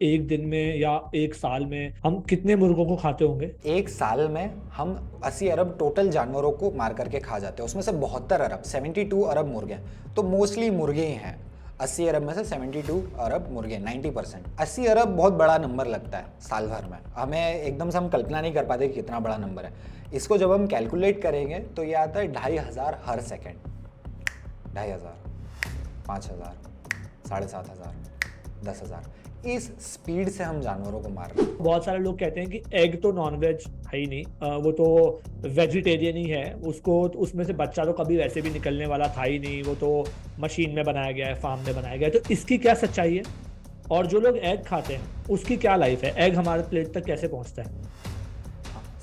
एक दिन में या एक साल में हम कितने मुर्गों को खाते होंगे? एक साल में हम 80 अरब टोटल जानवरों को मार करके खा जाते हैं, उसमें से 72 अरब 72 अरब मुर्गे हैं, तो मोस्टली मुर्गे ही हैं। 80 अरब में से 72 अरब मुर्गे, 90%। 80 अरब बहुत बड़ा नंबर लगता है साल भर में, हमें एकदम से हम कल्पना नहीं कर पाते कि कितना बड़ा नंबर है। इसको जब हम कैलकुलेट करेंगे तो ये आता है 2500 हर सेकेंड। 2500, 5000, 7500, 10,000, इस स्पीड से हम जानवरों को मार रहे हैं। बहुत सारे लोग कहते हैं कि एग तो नॉनवेज है ही नहीं, वो तो वेजिटेरियन ही है, उसको उसमें से बच्चा तो कभी वैसे भी निकलने वाला था ही नहीं, वो तो मशीन में बनाया गया है, फार्म में बनाया गया है। तो इसकी क्या सच्चाई है? और जो लोग एग खाते हैं उसकी क्या लाइफ है? एग हमारे प्लेट तक कैसे पहुंचता है?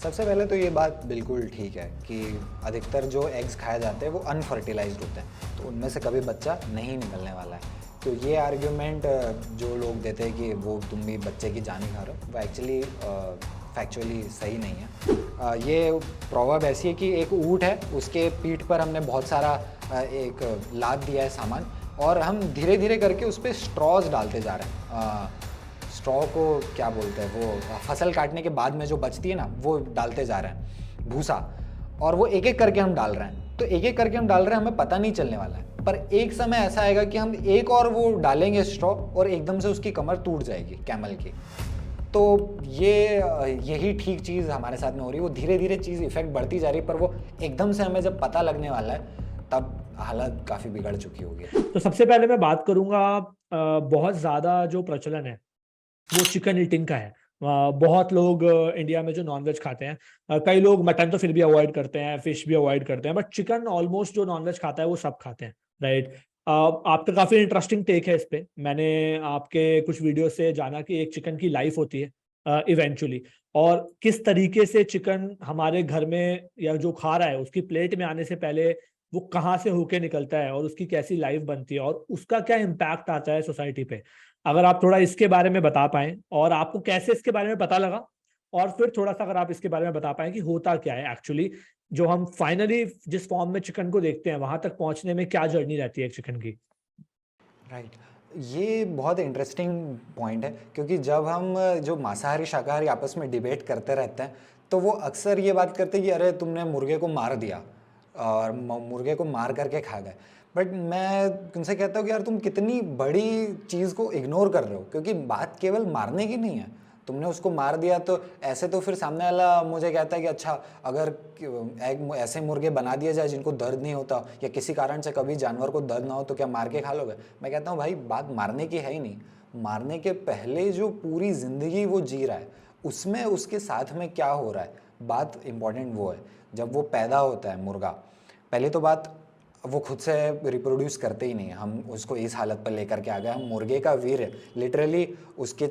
सबसे पहले तो ये बात बिल्कुल ठीक है कि अधिकतर जो एग्स खाए जाते हैं वो अनफर्टिलाइज्ड होते हैं, तो उनमें से कभी बच्चा नहीं निकलने वाला है। तो ये आर्ग्यूमेंट जो लोग देते हैं कि वो तुम भी बच्चे की जान ही खा रहे हो, वो एक्चुअली फैक्चुअली सही नहीं है। ये प्रॉवर्ब ऐसी है कि एक ऊँट है, उसके पीठ पर हमने बहुत सारा एक लाद दिया है सामान, और हम धीरे धीरे करके उस पर स्ट्रॉज डालते जा रहे हैं। स्ट्रॉ को क्या बोलते हैं, वो फसल काटने के बाद में जो बचती है ना, वो डालते जा रहे हैं भूसा, और वो एक एक करके हम डाल रहे हैं। तो एक एक करके हम डाल रहे हैं, हमें पता नहीं चलने वाला है, पर एक समय ऐसा आएगा कि हम एक और वो डालेंगे स्ट्रॉ, और एकदम से उसकी कमर टूट जाएगी कैमल की। तो ये यही ठीक चीज़ हमारे साथ में हो रही है, वो धीरे धीरे चीज़ इफेक्ट बढ़ती जा रही है, पर वो एकदम से हमें जब पता लगने वाला है तब हालत काफ़ी बिगड़ चुकी होगी। तो सबसे पहले मैं बात करूंगा, बहुत ज्यादा जो प्रचलन है वो चिकन ईटिंग का है। बहुत लोग इंडिया में जो नॉनवेज खाते हैं, कई लोग मटन तो फिर भी अवॉइड करते हैं, फिश भी अवॉइड करते हैं, बट चिकन ऑलमोस्ट जो नॉनवेज खाता है वो सब खाते हैं, राइट? आपका काफी इंटरेस्टिंग टेक है इस पे। मैंने आपके कुछ वीडियो से जाना कि एक चिकन की लाइफ होती है इवेंचुअली, और किस तरीके से चिकन हमारे घर में या जो खा रहा है उसकी प्लेट में आने से पहले वो कहाँ से होके निकलता है और उसकी कैसी लाइफ बनती है और उसका क्या इम्पैक्ट आता है सोसाइटी पे। अगर आप थोड़ा इसके बारे में बता पाएं और आपको कैसे इसके बारे में पता लगा, और फिर थोड़ा सा अगर आप इसके बारे में बता पाएं कि होता क्या है एक्चुअली, जो हम फाइनली जिस फॉर्म में चिकन को देखते हैं वहां तक पहुंचने में क्या जर्नी रहती है एक चिकन की। राइट, ये बहुत इंटरेस्टिंग पॉइंट है, क्योंकि जब हम जो मांसाहारी शाकाहारी आपस में डिबेट करते रहते हैं, तो वो अक्सर ये बात करते हैं कि अरे तुमने मुर्गे को मार दिया और मुर्गे को मार करके खा गए। बट मैं उनसे कहता हूँ कि यार तुम कितनी बड़ी चीज़ को इग्नोर कर रहे हो, क्योंकि बात केवल मारने की नहीं है। तुमने उसको मार दिया तो ऐसे तो फिर सामने वाला मुझे कहता है कि अच्छा, अगर ऐसे मुर्गे बना दिए जाए जिनको दर्द नहीं होता, या किसी कारण से कभी जानवर को दर्द ना हो, तो क्या मार के खा लोगे? मैं कहता हूँ भाई, बात मारने की है ही नहीं। मारने के पहले जो पूरी ज़िंदगी वो जी रहा है, उसमें उसके साथ में क्या हो रहा है, बात इंपॉर्टेंट वो है। जब वो पैदा होता है मुर्गा, पहली तो बात, वो खुद से रिप्रोड्यूस करते ही नहीं है, हम उसको इस हालत पर लेकर के आ गए। हम मुर्गे का वीर्य लिटरली उसके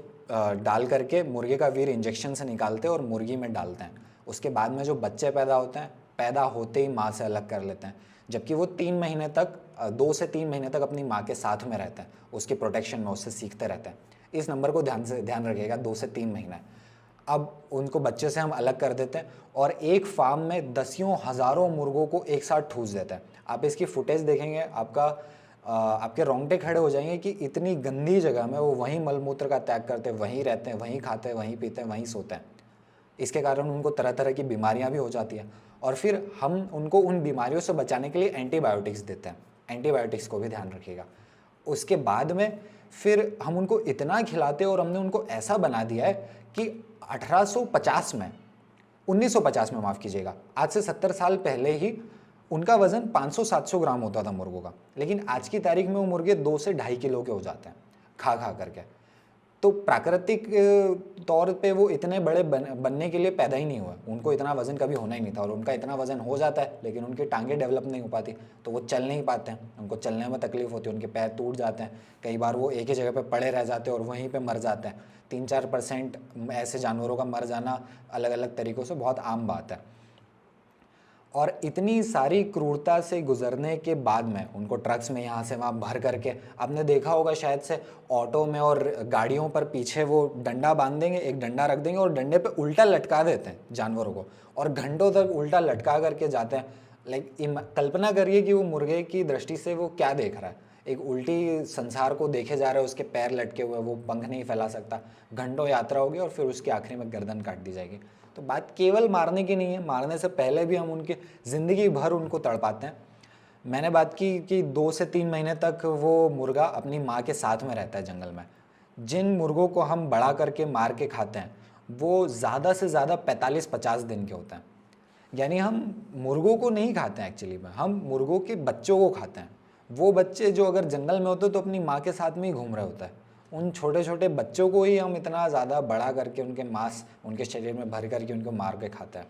डाल करके मुर्गे का वीर्य इंजेक्शन से निकालते हैं और मुर्गी में डालते हैं। उसके बाद में जो बच्चे पैदा होते हैं, पैदा होते ही माँ से अलग कर लेते हैं, जबकि वो 3 महीने तक 2 से 3 महीने तक अपनी माँ के साथ में रहते हैं, उसके प्रोटेक्शन में, उससे सीखते रहते हैं। इस नंबर को ध्यान रखिएगा, 2 से 3 महीने। अब उनको बच्चे से हम अलग कर देते हैं और एक फार्म में दसियों हज़ारों मुर्गों को एक साथ ठूस देते हैं। आप इसकी फुटेज देखेंगे, आपके रोंगटे खड़े हो जाएंगे कि इतनी गंदी जगह में वो वहीं मलमूत्र का त्याग करते हैं, वहीं रहते हैं, वहीं खाते हैं, वहीं पीते हैं, वहीं सोते हैं। इसके कारण उनको तरह तरह की बीमारियां भी हो जाती हैं, और फिर हम उनको उन बीमारियों से बचाने के लिए एंटीबायोटिक्स देते हैं। एंटीबायोटिक्स को भी ध्यान रखिएगा। उसके बाद में फिर हम उनको इतना खिलाते हैं, और हमने उनको ऐसा बना दिया है कि 1850 में 1950 में, माफ़ कीजिएगा, आज से 70 साल पहले ही उनका वज़न 500-700 ग्राम होता था मुर्गों का, लेकिन आज की तारीख में वो मुर्गे 2 से 2.5 किलो के हो जाते हैं खा खा करके। तो प्राकृतिक तौर पे वो इतने बड़े बनने के लिए पैदा ही नहीं हुए, उनको इतना वज़न कभी होना ही नहीं था, और उनका इतना वज़न हो जाता है लेकिन उनकी टांगें डेवलप नहीं हो पाती, तो वो चल नहीं पाते हैं, उनको चलने में तकलीफ होती है, उनके पैर टूट जाते हैं, कई बार वो एक ही जगह पे पड़े रह जाते हैं और वहीं पे मर जाते हैं। 3-4% ऐसे जानवरों का मर जाना अलग अलग तरीक़ों से बहुत आम बात है। और इतनी सारी क्रूरता से गुजरने के बाद में उनको ट्रक्स में यहाँ से वहाँ भर करके, आपने देखा होगा शायद से, ऑटो में और गाड़ियों पर पीछे वो डंडा बांध देंगे, एक डंडा रख देंगे और डंडे पे उल्टा लटका देते हैं जानवरों को, और घंटों तक उल्टा लटका करके जाते हैं। लाइक कल्पना करिए कि वो मुर्गे की दृष्टि से वो क्या देख रहा है, एक उल्टी संसार को देखे जा रहे हैं, उसके पैर लटके हुए, वो पंख नहीं फैला सकता, घंटों यात्रा होगी और फिर उसकी आखिरी में गर्दन काट दी जाएगी। तो बात केवल मारने की नहीं है, मारने से पहले भी हम उनकी ज़िंदगी भर उनको तड़पाते हैं। मैंने बात की कि 2 से 3 महीने तक वो मुर्गा अपनी माँ के साथ में रहता है जंगल में। जिन मुर्गों को हम बड़ा करके मार के खाते हैं, वो ज़्यादा से ज़्यादा 45-50 दिन के होते हैं। यानी हम मुर्गों को नहीं खाते हैं एक्चुअली में, हम मुर्गों के बच्चों को खाते हैं। वो बच्चे जो अगर जंगल में होते तो अपनी माँ के साथ में ही घूम रहे होते हैं, उन छोटे छोटे बच्चों को ही हम इतना ज़्यादा बड़ा करके उनके मांस उनके शरीर में भर करके उनको मार के खाते हैं।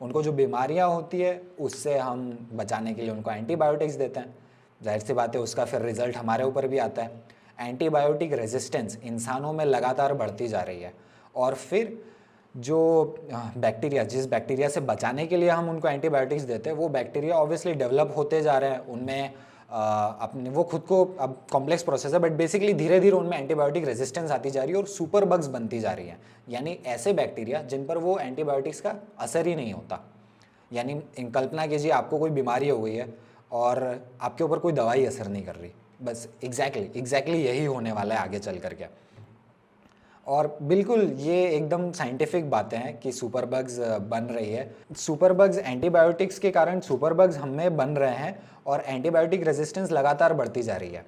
उनको जो बीमारियाँ होती है उससे हम बचाने के लिए उनको एंटीबायोटिक्स देते हैं। जाहिर सी बात है उसका फिर रिजल्ट हमारे ऊपर भी आता है। एंटीबायोटिक रेजिस्टेंस इंसानों में लगातार बढ़ती जा रही है, और फिर जो बैक्टीरिया, जिस बैक्टीरिया से बचाने के लिए हम उनको एंटीबायोटिक्स देते हैं, वो बैक्टीरिया ऑब्वियसली डेवलप होते जा रहे हैं, उनमें अपने वो खुद को, अब कॉम्प्लेक्स प्रोसेस है बट बेसिकली धीरे धीरे उनमें एंटीबायोटिक रेजिस्टेंस आती जा रही है और सुपर बग्स बनती जा रही है, यानी ऐसे बैक्टीरिया जिन पर वो एंटीबायोटिक्स का असर ही नहीं होता। यानी कल्पना कीजिए आपको कोई बीमारी हो गई है और आपके ऊपर कोई दवाई असर नहीं कर रही, बस एग्जैक्टली यही होने वाला है आगे चल करके। और बिल्कुल ये एकदम साइंटिफिक बातें हैं कि सुपर बग्स बन रही है। सुपर बग्स एंटीबायोटिक्स के कारण सुपर बग्स हम में बन रहे हैं और एंटीबायोटिक रेजिस्टेंस लगातार बढ़ती जा रही है।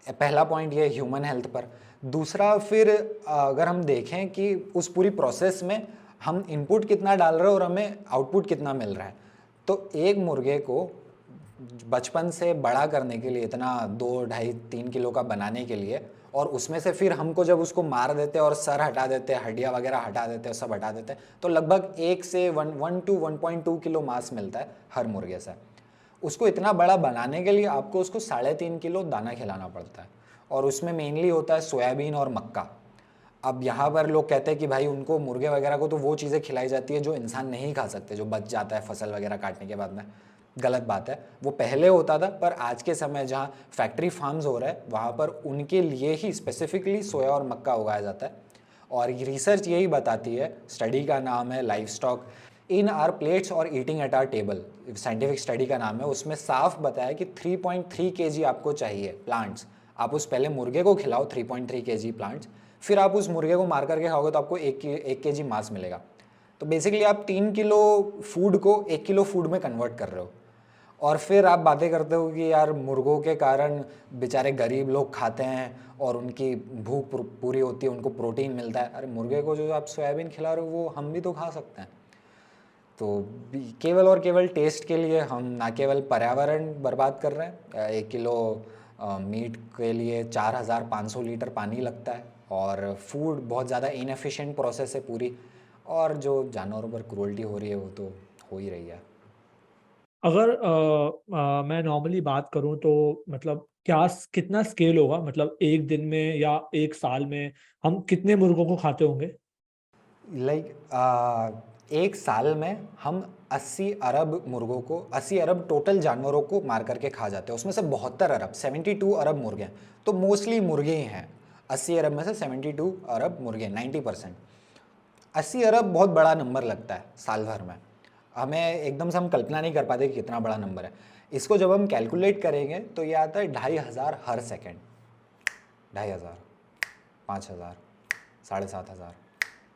पहला पॉइंट ये ह्यूमन हेल्थ पर। दूसरा, फिर अगर हम देखें कि उस पूरी प्रोसेस में हम इनपुट कितना डाल रहे हैं और हमें आउटपुट कितना मिल रहा है, तो एक मुर्गे को बचपन से बड़ा करने के लिए, इतना 2, ढाई, 3 किलो का बनाने के लिए, और उसमें से फिर हमको जब उसको मार देते हैं और सर हटा देते हैं, हड्डियाँ वगैरह हटा देते हैं, सब हटा देते हैं, तो लगभग 1 से 1 to 1.2 किलो मांस मिलता है हर मुर्गे से। उसको इतना बड़ा बनाने के लिए आपको उसको 3.5 किलो दाना खिलाना पड़ता है, और उसमें मेनली होता है सोयाबीन और मक्का। अब यहाँ पर लोग कहते हैं कि भाई उनको, मुर्गे वगैरह को तो वो चीज़ें खिलाई जाती है जो इंसान नहीं खा सकते, जो बच जाता है फसल वगैरह काटने के बाद में। गलत बात है, वो पहले होता था, पर आज के समय जहाँ फैक्ट्री फार्म्स हो रहे हैं वहाँ पर उनके लिए ही स्पेसिफिकली सोया और मक्का उगाया जाता है। और रिसर्च यही बताती है, स्टडी का नाम है life stock in our plates और eating at our table, scientific study का नाम है। उसमें साफ बताया कि 3.3 kg आपको चाहिए प्लांट्स। आप उस पहले मुर्गे को खिलाओ 3.3 kg प्लांट्स, फिर आप उस मुर्गे को मार करके खाओगे तो आपको 1 kg मांस मिलेगा। तो बेसिकली आप 3 किलो फूड को 1 किलो फूड में कन्वर्ट कर रहे हो। और फिर आप बातें करते हो कि यार मुर्गों के कारण बेचारे गरीब लोग खाते हैं और उनकी भूख पूरी होती है, उनको प्रोटीन मिलता है। अरे मुर्गे को जो आप सोयाबीन खिला रहे हो वो हम भी तो खा सकते हैं। तो केवल और केवल टेस्ट के लिए हम ना केवल पर्यावरण बर्बाद कर रहे हैं, 1 किलो मीट के लिए 4,500 लीटर पानी लगता है, और फूड बहुत ज़्यादा इनएफिशिएंट प्रोसेस है पूरी, और जो जानवरों पर क्रूरल्टी हो रही है वो तो हो ही रही है। अगर मैं नॉर्मली बात करूं तो मतलब कितना स्केल होगा, मतलब एक दिन में या एक साल में हम कितने मुर्गों को खाते होंगे? एक साल में हम 80 अरब मुर्गों को, 80 अरब टोटल जानवरों को मार करके खा जाते हैं। उसमें से 72 अरब, 72 अरब मुर्गे हैं, तो मोस्टली मुर्गे ही हैं। 80 अरब में से 72 अरब मुर्गे, 90%। 80 अरब बहुत बड़ा नंबर लगता है साल भर में, हमें एकदम से हम कल्पना नहीं कर पाते कि कितना बड़ा नंबर है। इसको जब हम कैलकुलेट करेंगे तो ये आता है 2,500 हर सेकेंड। 2,500, 5,000, 7,500,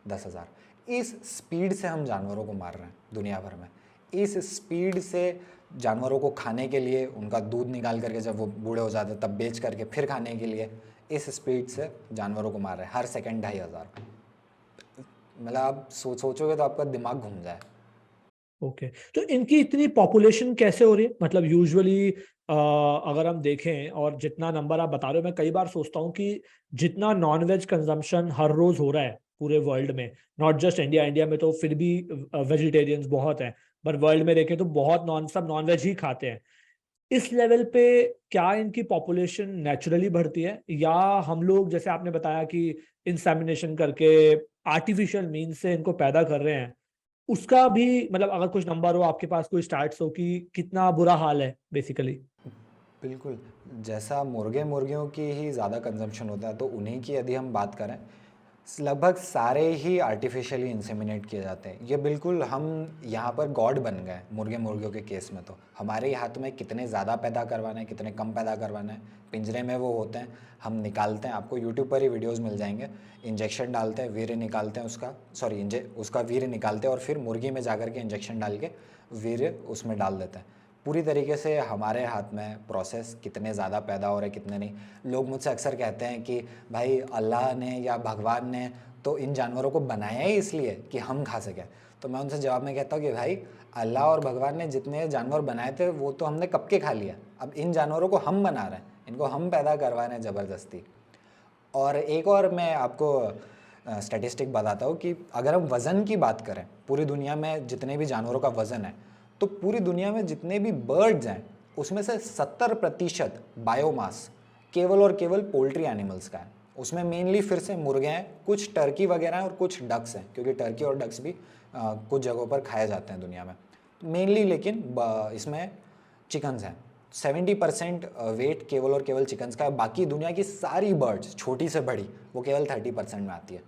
10,000, इस स्पीड से हम जानवरों को मार रहे हैं दुनिया भर में। इस स्पीड से जानवरों को खाने के लिए, उनका दूध निकाल करके जब वो बूढ़े हो जाते तब बेच करके फिर खाने के लिए, इस स्पीड से जानवरों को मार रहे हैं हर सेकेंड 2,500। मतलब आप सोचोगे तो आपका दिमाग घूम जाए। ओके, तो इनकी इतनी पॉपुलेशन कैसे हो रही है? मतलब यूजुअली अगर हम देखें, और जितना नंबर आप बता रहे हो, मैं कई बार सोचता हूँ कि जितना नॉन वेज कंजम्पशन हर रोज हो रहा है पूरे वर्ल्ड में, नॉट जस्ट इंडिया, इंडिया में तो फिर भी वेजिटेरियंस बहुत हैं, पर वर्ल्ड में देखें तो सब नॉन वेज ही खाते हैं। इस लेवल पे क्या इनकी पॉपुलेशन नेचुरली बढ़ती है, या हम लोग जैसे आपने बताया कि इंसेमिनेशन करके आर्टिफिशियल मीन से इनको पैदा कर रहे हैं, उसका भी मतलब अगर कुछ नंबर हो आपके पास, कोई स्टार्ट्स हो कि कितना बुरा हाल है बेसिकली? बिल्कुल, जैसा मुर्गियों की ही ज़्यादा कंजम्पशन होता है, तो उन्हीं की यदि हम बात करें, लगभग सारे ही आर्टिफिशियली इंसेमिनेट किए जाते हैं। ये बिल्कुल हम यहाँ पर गॉड बन गए मुर्गे मुर्गियों के केस में। तो हमारे ही हाथ में कितने ज़्यादा पैदा करवाना है, कितने कम पैदा करवाना है। पिंजरे में वो होते हैं, हम निकालते हैं, आपको यूट्यूब पर ही वीडियोस मिल जाएंगे। इंजेक्शन डालते हैं, वीर्य निकालते हैं उसका, सॉरी उसका वीर्य निकालते हैं और फिर मुर्गी में जाकर के इंजेक्शन डाल के वीर्य उसमें डाल देते हैं। पूरी तरीके से हमारे हाथ में प्रोसेस, कितने ज़्यादा पैदा हो रहे हैं कितने नहीं। लोग मुझसे अक्सर कहते हैं कि भाई अल्लाह ने या भगवान ने तो इन जानवरों को बनाया ही इसलिए कि हम खा सकें। तो मैं उनसे जवाब में कहता हूँ कि भाई अल्लाह और भगवान ने जितने जानवर बनाए थे वो तो हमने कब के खा लिया। अब इन जानवरों को हम बना रहे हैं, इनको हम पैदा करवा रहे हैं ज़बरदस्ती। और एक और मैं आपको स्टैटिस्टिक बताता हूँ कि अगर हम वज़न की बात करें, पूरी दुनिया में जितने भी जानवरों का वज़न है, तो पूरी दुनिया में जितने भी बर्ड्स हैं उसमें से 70% बायोमास केवल और केवल पोल्ट्री एनिमल्स का है। उसमें मेनली फिर से मुर्गे हैं, कुछ टर्की वगैरह हैं और कुछ डक्स हैं, क्योंकि टर्की और डक्स भी कुछ जगहों पर खाए जाते हैं दुनिया में मेनली। लेकिन इसमें चिकन्स हैं। 70% वेट केवल और केवल चिकन्स का है। बाकी दुनिया की सारी बर्ड्स छोटी से बड़ी वो केवल 30% में आती है।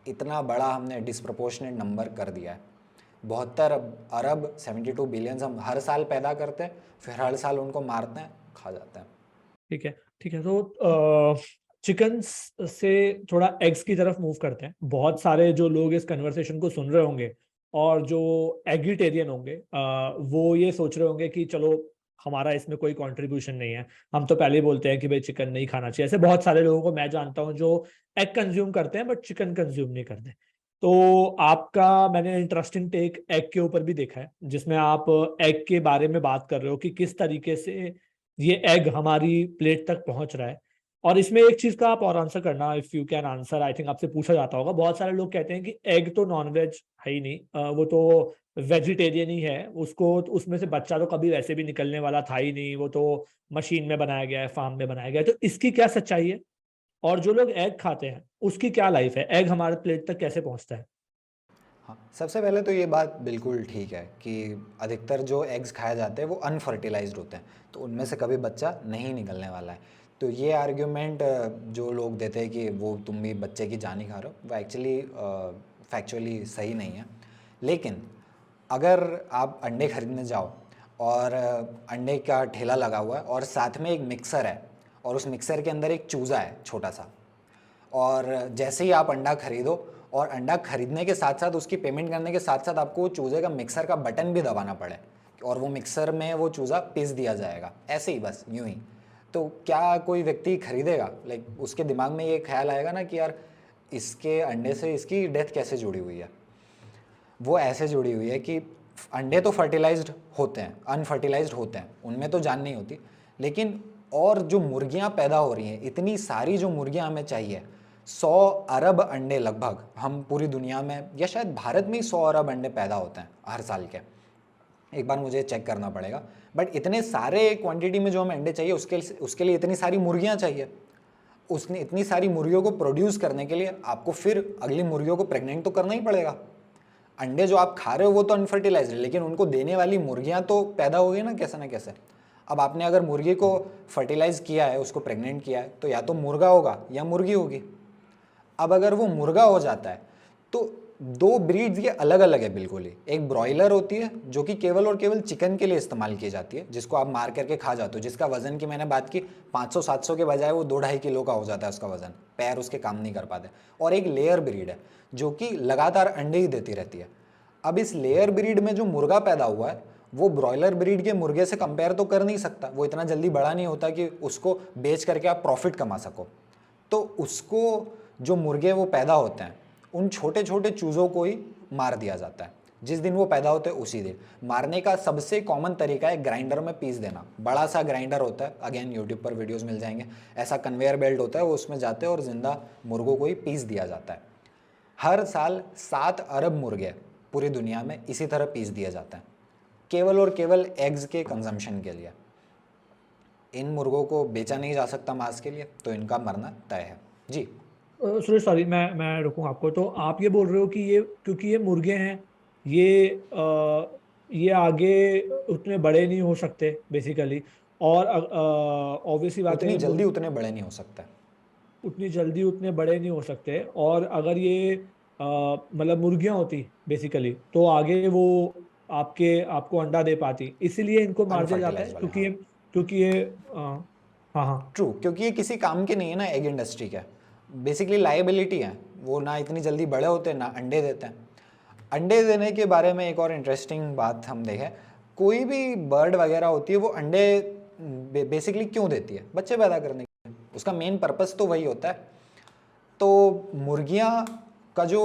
इतना बड़ा हमने डिस्प्रपोर्शनेट नंबर कर दिया है। 72 अरब 72 बिलियंस हम हर साल पैदा करते हैं, फिर हर साल उनको मारते हैं, खा जाते हैं। ठीक है, ठीक है। तो चिकन्स से थोड़ा एग्स की तरफ मूव करते हैं। बहुत सारे जो लोग इस कन्वर्सेशन को सुन रहे होंगे और जो एग्रीटेरियन होंगे, वो ये सोच रहे होंगे कि चलो हमारा इसमें कोई कंट्रीब्यूशन नहीं है, हम तो पहले ही बोलते हैं कि भाई चिकन नहीं खाना चाहिए। ऐसे बहुत सारे लोगों को मैं जानता हूँ जो एग कंज्यूम करते हैं बट चिकन कंज्यूम नहीं करते। तो आपका मैंने इंटरेस्टिंग टेक एग के ऊपर भी देखा है, जिसमें आप एग के बारे में बात कर रहे हो कि किस तरीके से ये एग हमारी प्लेट तक पहुंच रहा है। और इसमें एक चीज का आप और आंसर करना, if you can answer, I think आपसे पूछा जाता होगा। बहुत सारे लोग कहते हैं कि एग तो नॉनवेज है ही नहीं, वो तो वेजिटेरियन ही है, उसको उसमें से बच्चा तो कभी वैसे भी निकलने वाला था ही नहीं, वो तो मशीन में बनाया गया है, फार्म में बनाया गया है। तो इसकी क्या सच्चाई है? और जो लोग एग खाते हैं उसकी क्या लाइफ है? एग हमारे प्लेट तक कैसे पहुंचता है? हाँ, सबसे पहले तो ये बात बिल्कुल ठीक है कि अधिकतर जो एग्स खाए जाते हैं वो अनफर्टिलाइज्ड होते हैं, तो उनमें से कभी बच्चा नहीं निकलने वाला है। तो ये आर्ग्यूमेंट जो लोग देते हैं कि वो तुम भी बच्चे की जान ही खा रहे हो, वो एक्चुअली फैक्चुअली सही नहीं है। लेकिन अगर आप अंडे खरीदने जाओ और अंडे का ठेला लगा हुआ है और साथ में एक मिक्सर है और उस मिक्सर के अंदर एक चूज़ा है छोटा सा, और जैसे ही आप अंडा खरीदो और अंडा खरीदने के साथ साथ उसकी पेमेंट करने के साथ साथ आपको चूज़े का मिक्सर का बटन भी दबाना पड़े और वो मिक्सर में वो चूज़ा पीस दिया जाएगा, ऐसे ही बस यूं ही। तो क्या कोई व्यक्ति खरीदेगा? लाइक उसके दिमाग में ये ख्याल आएगा ना कि यार इसके अंडे से इसकी डेथ कैसे जुड़ी हुई है? वो ऐसे जुड़ी हुई है कि अंडे तो फर्टिलाइज्ड होते हैं, अनफर्टिलाइज्ड होते हैं, उनमें तो जान नहीं होती। लेकिन और जो मुर्गियां पैदा हो रही हैं, इतनी सारी जो मुर्गियां हमें चाहिए, 100 अरब अंडे लगभग हम पूरी दुनिया में या शायद भारत में ही 100 अरब अंडे पैदा होते हैं हर साल के। एक बार मुझे चेक करना पड़ेगा, बट इतने सारे क्वांटिटी में जो हमें अंडे चाहिए उसके लिए इतनी सारी मुर्गियां चाहिए। उसने इतनी सारी मुर्गियों को प्रोड्यूस करने के लिए आपको फिर अगली मुर्गियों को प्रेग्नेंट तो करना ही पड़ेगा। अंडे जो आप खा रहे हो वो तो अनफर्टिलाइज्ड है, लेकिन उनको देने वाली मुर्गियां तो पैदा हो गई ना कैसे ना कैसे। अब आपने अगर मुर्गी को फर्टिलाइज किया है, उसको प्रेग्नेंट किया है, तो या तो मुर्गा होगा या मुर्गी होगी। अब अगर वो मुर्गा हो जाता है तो दो ब्रीड्स ये अलग अलग है बिल्कुल ही। एक ब्रॉयलर होती है जो कि केवल और केवल चिकन के लिए इस्तेमाल की जाती है, जिसको आप मार करके खा जाते हो, जिसका वजन की मैंने बात की 500-700 के बजाय वो 2-2.5 किलो का हो जाता है उसका वजन, पैर उसके काम नहीं कर पाते। और एक लेयर ब्रीड है जो कि लगातार अंडे ही देती रहती है। अब इस लेयर ब्रीड में जो मुर्गा पैदा हुआ है वो ब्रॉयलर ब्रीड के मुर्गे से कंपेयर तो कर नहीं सकता, वो इतना जल्दी बड़ा नहीं होता कि उसको बेच करके आप प्रॉफिट कमा सको। तो उसको जो मुर्गे वो पैदा होते हैं उन छोटे छोटे चूज़ों को ही मार दिया जाता है। जिस दिन वो पैदा होते हैं उसी दिन मारने का सबसे कॉमन तरीका है ग्राइंडर में पीस देना। बड़ा सा ग्राइंडर होता है, अगेन यूट्यूब पर वीडियोस मिल जाएंगे, ऐसा कन्वेयर बेल्ट होता है, वो उसमें जाते हैं और जिंदा मुर्गों को ही पीस दिया जाता है। हर साल 7 अरब मुर्गे पूरी दुनिया में इसी तरह पीस दिए जाते हैं, केवल और केवल एग्स के कंजम्पशन के लिए। इन मुर्गों को बेचा नहीं जा सकता मांस के लिए, तो इनका मरना तय है जी। सुरेश, सॉरी, मैं रुकूं आपको। तो आप ये बोल रहे हो कि ये क्योंकि ये मुर्गे हैं, ये ये आगे उतने बड़े नहीं हो सकते बेसिकली, और ऑब्वियसली बात है उतनी ये जल्दी उतने बड़े नहीं हो सकते। उतनी जल्दी उतने बड़े नहीं हो सकते, और अगर ये मतलब मुर्गियां होती बेसिकली, तो आगे वो आपको अंडा दे पाती, इसीलिए इनको मार दिया जाता है, अनफर्टिलाइज्ड वाले, हाँ। क्योंकि ये हाँ हाँ। ट्रू, क्योंकि ये किसी काम के नहीं है ना एग इंडस्ट्री का, बेसिकली लाइबिलिटी है। वो ना इतनी जल्दी बड़े होते हैं ना अंडे देते हैं। अंडे देने के बारे में एक और इंटरेस्टिंग बात हम देखें, कोई भी बर्ड वगैरह होती है वो अंडे बेसिकली क्यों देती है? बच्चे पैदा करने के लिए। उसका मेन पर्पस तो वही होता है। तो मुर्गियाँ का जो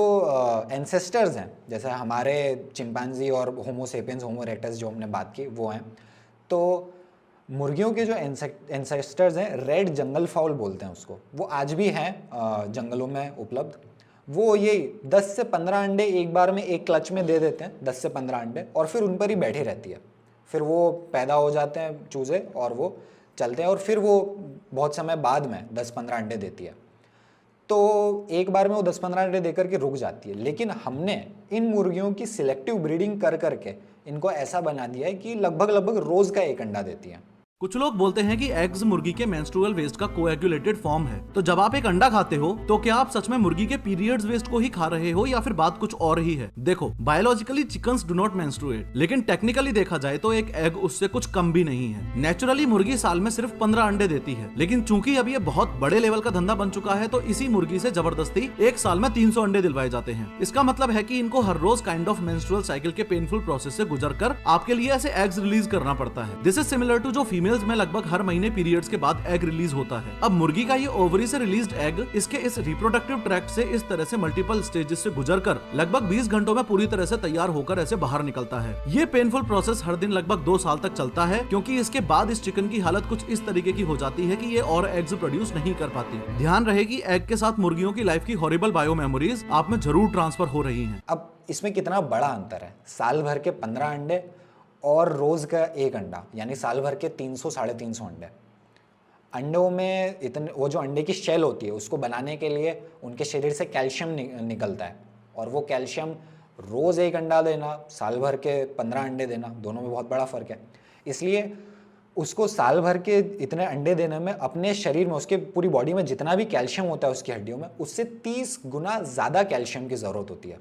एंसेस्टर्स हैं, जैसे हमारे चिंपैंजी और होमो सेपियंस होमो इरेक्टस जो हमने बात की वो हैं, तो मुर्गियों के जो एंसेस्टर्स हैं, रेड जंगल फाउल बोलते हैं उसको, वो आज भी हैं जंगलों में उपलब्ध। वो ये 10 से 15 अंडे एक बार में एक क्लच में दे देते हैं, 10 से 15 अंडे, और फिर उन पर ही बैठी रहती है। फिर वो पैदा हो जाते हैं चूज़े और वो चलते हैं, और फिर वो बहुत समय बाद में 10-15 अंडे देती है। तो एक बार में वो 10-15 अंडे देकर के रुक जाती है। लेकिन हमने इन मुर्गियों की सिलेक्टिव ब्रीडिंग कर करके इनको ऐसा बना दिया है कि लगभग लगभग रोज़ का एक अंडा देती हैं। कुछ लोग बोलते हैं कि एग्स मुर्गी के मेंस्ट्रुअल वेस्ट का कोएगुलेटेड फॉर्म है। तो जब आप एक अंडा खाते हो तो क्या आप सच में मुर्गी के पीरियड्स वेस्ट को ही खा रहे हो या फिर बात कुछ और ही है? देखो, biologically chickens do not menstruate, लेकिन टेक्निकली देखा जाए तो एक एग उससे कुछ कम भी नहीं है। नेचुरली मुर्गी साल में सिर्फ 15 अंडे देती है, लेकिन चूंकि अब ये बहुत बड़े लेवल का धंधा बन चुका है तो इसी मुर्गी से जबरदस्ती एक साल में 300 अंडे दिलवाए जाते हैं। इसका मतलब है कि इनको हर रोज काइंड ऑफ मेंस्ट्रुअल साइकिल के पेनफुल प्रोसेस से गुजर कर आपके लिए ऐसे एग्स रिलीज करना पड़ता है। दिस इज सिमिलर टू जो फीमेल्स में लगभग हर महीने पीरियड्स के बाद एग रिलीज होता है। अब मुर्गी का ये ओवरी से रिलीज्ड एग इसके इस रिप्रोडक्टिव ट्रैक्ट से इस तरह से मल्टीपल स्टेजेस से गुजरकर लगभग 20 घंटों में पूरी तरह से तैयार होकर ऐसे बाहर निकलता है। ये पेनफुल प्रोसेस हर दिन लगभग 2 साल तक चलता है, क्योंकि इसके बाद इस चिकन की हालत कुछ इस तरीके की हो जाती है कि ये और एग्स प्रोड्यूस नहीं कर पाती। ध्यान रहे कि एग के साथ मुर्गियों की लाइफ की हॉरिबल बायो मेमोरीज आप में जरूर ट्रांसफर हो रही है। अब इसमें कितना बड़ा अंतर है, साल भर के 15 अंडे और रोज का एक अंडा, यानी साल भर के 300-350 अंडे। अंडों में इतने, वो जो अंडे की शेल होती है उसको बनाने के लिए उनके शरीर से कैल्शियम निकलता है, और वो कैल्शियम रोज़ एक अंडा देना, साल भर के 15 अंडे देना, दोनों में बहुत बड़ा फ़र्क है। इसलिए उसको साल भर के इतने अंडे देने में अपने शरीर में, उसके पूरी बॉडी में जितना भी कैल्शियम होता है उसकी हड्डियों में, उससे 30 गुना ज़्यादा कैल्शियम की ज़रूरत होती है।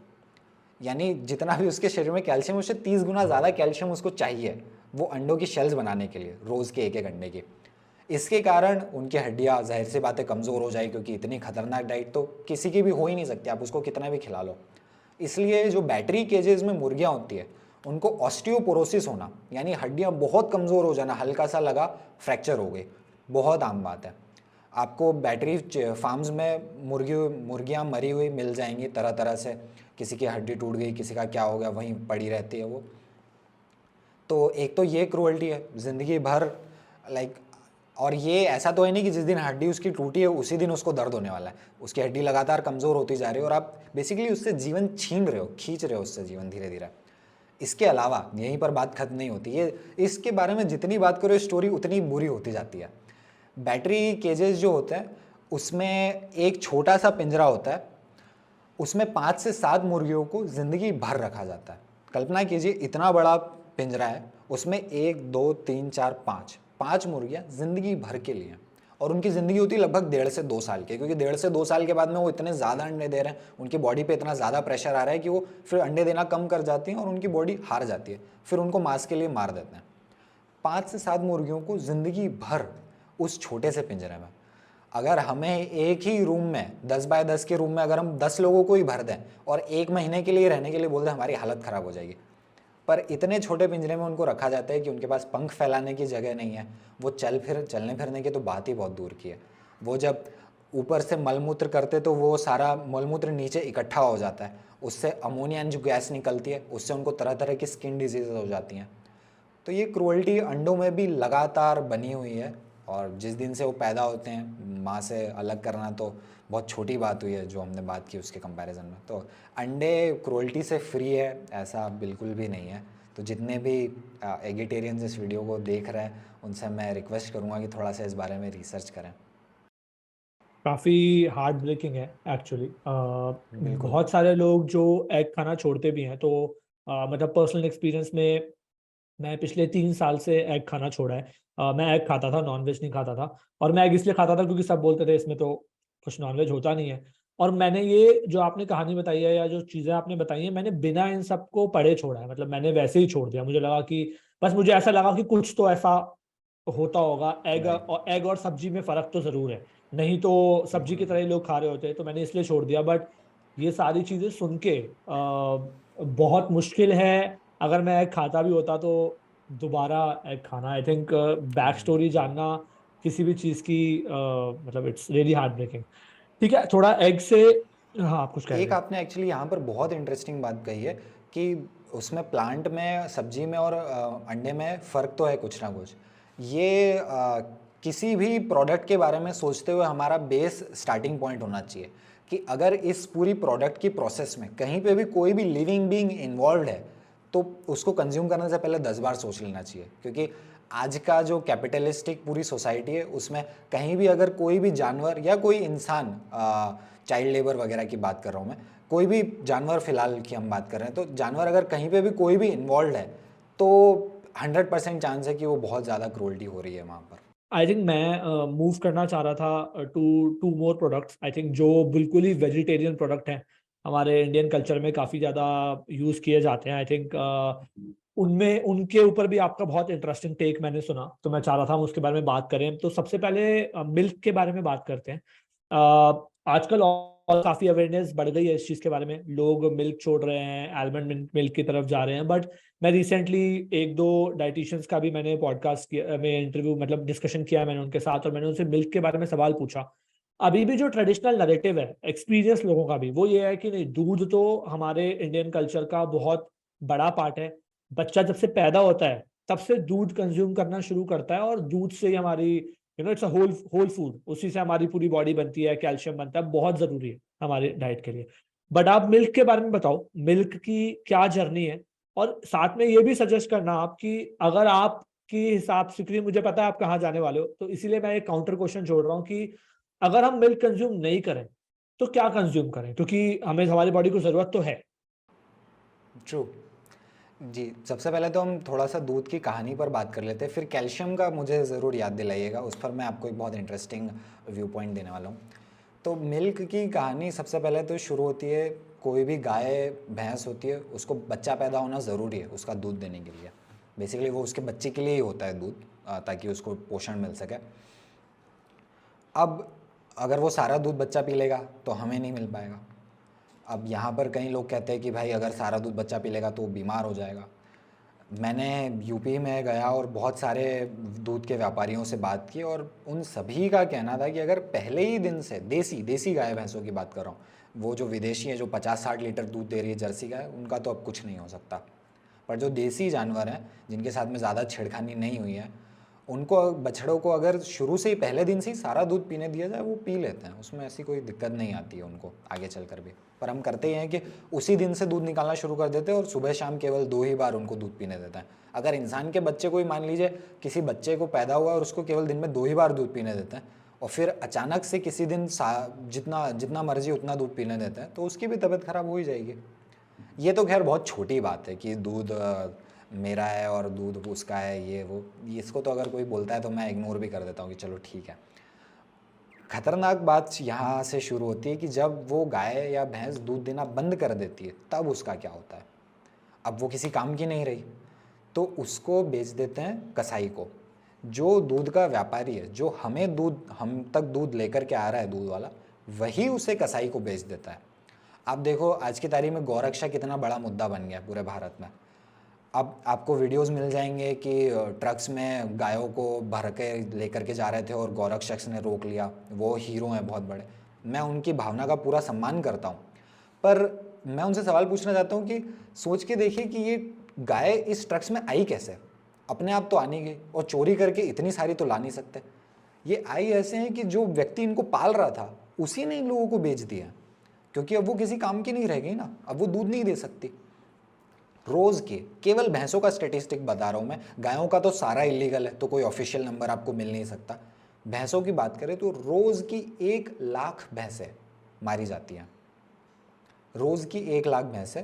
यानी जितना भी उसके शरीर में कैल्शियम, उससे 30 गुना ज़्यादा कैल्शियम उसको चाहिए वो अंडों की शेल्स बनाने के लिए, रोज़ के एक एक अंडे की। इसके कारण उनकी हड्डियाँ ज़ाहिर सी बातें कमज़ोर हो जाए, क्योंकि इतनी खतरनाक डाइट तो किसी की भी हो ही नहीं सकती, आप उसको कितना भी खिला लो। इसलिए जो बैटरी केजेस में मुर्गियाँ होती है उनको ऑस्टियोपोरोसिस होना, यानी हड्डियाँ बहुत कमज़ोर हो जाना, हल्का सा लगा फ्रैक्चर हो गई, बहुत आम बात है। आपको बैटरी फार्म्स में मुर्गियाँ मरी हुई मिल जाएंगी तरह तरह से, किसी की हड्डी टूट गई, किसी का क्या हो गया, वहीं पड़ी रहती है वो। तो एक तो ये क्रूअल्टी है ज़िंदगी भर, लाइक, और ये ऐसा तो है नहीं कि जिस दिन हड्डी उसकी टूटी है उसी दिन उसको दर्द होने वाला है, उसकी हड्डी लगातार कमज़ोर होती जा रही है और आप बेसिकली उससे जीवन छीन रहे हो, खींच रहे हो उससे जीवन धीरे धीरे। इसके अलावा यहीं पर बात खत्म नहीं होती, ये इसके बारे में जितनी बात करो स्टोरी उतनी बुरी होती जाती है। बैटरी केजेस जो होते हैं उसमें एक छोटा सा पिंजरा होता है, उसमें 5 से 7 मुर्गियों को ज़िंदगी भर रखा जाता है। कल्पना कीजिए इतना बड़ा पिंजरा है, उसमें 1 2 3 4 5 मुर्गियाँ ज़िंदगी भर के लिए, और उनकी ज़िंदगी होती है लगभग 1.5 से 2 साल की, क्योंकि 1.5 से 2 साल के बाद में वो इतने ज़्यादा अंडे दे रहे हैं, उनकी बॉडी पे इतना ज़्यादा प्रेशर आ रहा है कि वो फिर अंडे देना कम कर जाती हैं और उनकी बॉडी हार जाती है, फिर उनको मांस के लिए मार देते हैं। 5 से 7 मुर्गियों को ज़िंदगी भर उस छोटे से पिंजरे में, अगर हमें एक ही रूम में 10 बाय 10 के रूम में अगर हम 10 लोगों को ही भर दें और 1 महीने के लिए रहने के लिए बोल दें, हमारी हालत ख़राब हो जाएगी। पर इतने छोटे पिंजरे में उनको रखा जाता है कि उनके पास पंख फैलाने की जगह नहीं है, वो चलने फिरने की तो बात ही बहुत दूर की है। वो जब ऊपर से मलमूत्र करते तो वो सारा मलमूत्र नीचे इकट्ठा हो जाता है, उससे अमोनिया जो गैस निकलती है उससे उनको तरह तरह की स्किन डिजीज़ हो जाती हैं। तो ये क्रूअल्टी अंडों में भी लगातार बनी हुई है, और जिस दिन से वो पैदा होते हैं माँ से अलग करना तो बहुत छोटी बात हुई है जो हमने बात की उसके कंपैरिजन में। तो अंडे क्रूअल्टी से फ्री है ऐसा बिल्कुल भी नहीं है। तो जितने भी एगिटेरियंस इस वीडियो को देख रहे हैं उनसे मैं रिक्वेस्ट करूँगा कि थोड़ा सा इस बारे में रिसर्च करें। काफ़ी हार्ट ब्रेकिंग है एक्चुअली। बिल्कुल। बहुत सारे लोग जो एग खाना छोड़ते भी हैं, तो मतलब पर्सनल एक्सपीरियंस में मैं पिछले 3 साल से एग खाना छोड़ा है। मैं एग खाता था, नॉनवेज नहीं खाता था, और मैं एग इसलिए खाता था क्योंकि सब बोलते थे इसमें तो कुछ नॉनवेज होता नहीं है। और मैंने ये जो आपने कहानी बताई है या जो चीजें आपने बताई हैं, मैंने बिना इन सबको पढ़े छोड़ा है, मतलब मैंने वैसे ही छोड़ दिया। मुझे लगा कि बस, मुझे ऐसा लगा कि कुछ तो ऐसा होता होगा, राइट। एग और सब्जी में फर्क तो जरूर है, नहीं तो सब्जी की बिल्कुल। तरह ही लोग खा रहे होते हैं, तो मैंने इसलिए छोड़ दिया। बट ये सारी चीजें सुन के बहुत मुश्किल है, अगर मैं एग खाता भी होता तो दोबारा एग खाना। आई थिंक बैक स्टोरी जानना किसी भी चीज की, मतलब इट्स रियली हार्ट ब्रेकिंग। ठीक है, थोड़ा एग से, हाँ आप कुछ कह रहे एक थे। आपने एक्चुअली यहाँ पर बहुत इंटरेस्टिंग बात कही है कि उसमें प्लांट में, सब्जी में और अंडे में फ़र्क तो है कुछ ना कुछ। ये किसी भी प्रोडक्ट के बारे में सोचते हुए हमारा बेस स्टार्टिंग पॉइंट होना चाहिए कि अगर इस पूरी प्रोडक्ट की प्रोसेस में कहीं पे भी कोई भी लिविंग बीइंग इन्वॉल्व है तो उसको कंज्यूम करने से पहले 10 बार सोच लेना चाहिए। क्योंकि आज का जो कैपिटलिस्टिक पूरी सोसाइटी है उसमें कहीं भी अगर कोई भी जानवर या कोई इंसान, चाइल्ड लेबर वगैरह की बात कर रहा हूँ मैं, कोई भी जानवर फिलहाल की हम बात कर रहे हैं, तो जानवर अगर कहीं पे भी कोई भी इन्वॉल्व है तो 100% चांस है कि वो बहुत ज़्यादा क्रूल्टी हो रही है वहाँ पर। आई थिंक मैं मूव करना चाह रहा था to two more products, I think जो बिल्कुल ही वेजिटेरियन प्रोडक्ट हैं, हमारे इंडियन कल्चर में काफ़ी ज़्यादा यूज़ किए जाते हैं। आई थिंक उनमें उनके ऊपर भी आपका बहुत इंटरेस्टिंग टेक मैंने सुना, तो मैं चाह रहा था हम उसके बारे में बात करें। तो सबसे पहले मिल्क के बारे में बात करते हैं। आजकल और काफ़ी अवेयरनेस बढ़ गई है इस चीज़ के बारे में, लोग मिल्क छोड़ रहे हैं, आलमंड मिल्क की तरफ जा रहे हैं। बट मैं रिसेंटली एक दो डाइटिशियंस का भी मैंने पॉडकास्ट किया, में इंटरव्यू मतलब डिस्कशन किया मैंने उनके साथ, और मैंने उनसे मिल्क के बारे में सवाल पूछा। अभी भी जो ट्रेडिशनल नैरेटिव है एक्सपीरियंस लोगों का भी, वो ये है कि नहीं, दूध तो हमारे इंडियन कल्चर का बहुत बड़ा पार्ट है। बच्चा जब से पैदा होता है तब से दूध कंज्यूम करना शुरू करता है, और दूध से ही हमारी, it's a whole whole food, उसी से हमारी पूरी बॉडी बनती है, कैल्शियम बनता है, बहुत जरूरी है हमारे डाइट के लिए। बट आप मिल्क के बारे में बताओ, मिल्क की क्या जर्नी है? और साथ में ये भी सजेस्ट करना आप कि अगर आपके हिसाब से, क्योंकि मुझे पता है आप कहाँ जाने वाले हो, तो इसीलिए मैं एक काउंटर क्वेश्चन जोड़ रहा हूँ कि अगर हम मिल्क कंज्यूम नहीं करें तो क्या कंज्यूम करें, क्योंकि हमें, हमारी बॉडी को जरूरत तो है। ट्रू। जी, सबसे पहले तो हम थोड़ा सा दूध की कहानी पर बात कर लेते हैं, फिर कैल्शियम का मुझे ज़रूर याद दिलाइएगा, उस पर मैं आपको एक बहुत इंटरेस्टिंग व्यू पॉइंट देने वाला हूँ। तो मिल्क की कहानी सबसे पहले तो शुरू होती है, कोई भी गाय भैंस होती है उसको बच्चा पैदा होना ज़रूरी है उसका दूध देने के लिए। बेसिकली वो उसके बच्चे के लिए ही होता है दूध, ताकि उसको पोषण मिल सके। अब अगर वो सारा दूध बच्चा पी लेगा तो हमें नहीं मिल पाएगा। अब यहाँ पर कई लोग कहते हैं कि भाई अगर सारा दूध बच्चा पी लेगा तो वो बीमार हो जाएगा। मैंने यूपी में गया और बहुत सारे दूध के व्यापारियों से बात की, और उन सभी का कहना था कि अगर पहले ही दिन से देसी देसी गाय भैंसों की बात कर रहा हूँ, वो जो विदेशी है जो 50-60 लीटर दूध दे रही है जर्सी गाय, उनका तो अब कुछ नहीं हो सकता। पर जो देसी जानवर हैं जिनके साथ में ज़्यादा छेड़खानी नहीं हुई है, उनको, बछड़ों को अगर शुरू से ही पहले दिन से ही सारा दूध पीने दिया जाए वो पी लेते हैं, उसमें ऐसी कोई दिक्कत नहीं आती है उनको आगे चलकर भी। पर हम करते ही हैं कि उसी दिन से दूध निकालना शुरू कर देते हैं और सुबह शाम केवल 2 ही बार उनको दूध पीने देते हैं। अगर इंसान के बच्चे को ही मान लीजिए, किसी बच्चे को पैदा हुआ और उसको केवल दिन में 2 ही बार दूध पीने देते हैं, और फिर अचानक से किसी दिन जितना जितना मर्जी उतना दूध पीने देते हैं, तो उसकी भी तबीयत खराब हो ही जाएगी। ये तो खैर बहुत छोटी बात है कि दूध मेरा है और दूध उसका है, ये वो, इसको तो अगर कोई बोलता है तो मैं इग्नोर भी कर देता हूँ कि चलो ठीक है। खतरनाक बात यहाँ से शुरू होती है कि जब वो गाय या भैंस दूध देना बंद कर देती है तब उसका क्या होता है। अब वो किसी काम की नहीं रही, तो उसको बेच देते हैं कसाई को। जो दूध का व्यापारी है, जो हम तक दूध लेकर के आ रहा है दूध वाला, वही उसे कसाई को बेच देता है। आप देखो आज की तारीख में गौरक्षा कितना बड़ा मुद्दा बन गया पूरे भारत में। अब आपको वीडियोस मिल जाएंगे कि ट्रक्स में गायों को भर के लेकर के जा रहे थे और गौरक्षक ने रोक लिया। वो हीरो हैं बहुत बड़े, मैं उनकी भावना का पूरा सम्मान करता हूँ, पर मैं उनसे सवाल पूछना चाहता हूँ कि सोच के देखिए कि ये गाय इस ट्रक्स में आई कैसे? अपने आप तो आ नहीं गई, और चोरी करके इतनी सारी तो ला नहीं सकते। ये आई ऐसे हैं कि जो व्यक्ति इनको पाल रहा था उसी ने इन लोगों को बेच दिया, क्योंकि अब वो किसी काम की नहीं रह गई ना, अब वो दूध नहीं दे सकती। रोज के, केवल भैंसों का स्टेटिस्टिक बता रहा हूं मैं, गायों का तो सारा इलीगल है तो कोई ऑफिशियल नंबर आपको मिल नहीं सकता। भैंसों की बात करें तो रोज की 1 लाख भैंसें मारी जाती हैं। रोज की 1 लाख भैंसें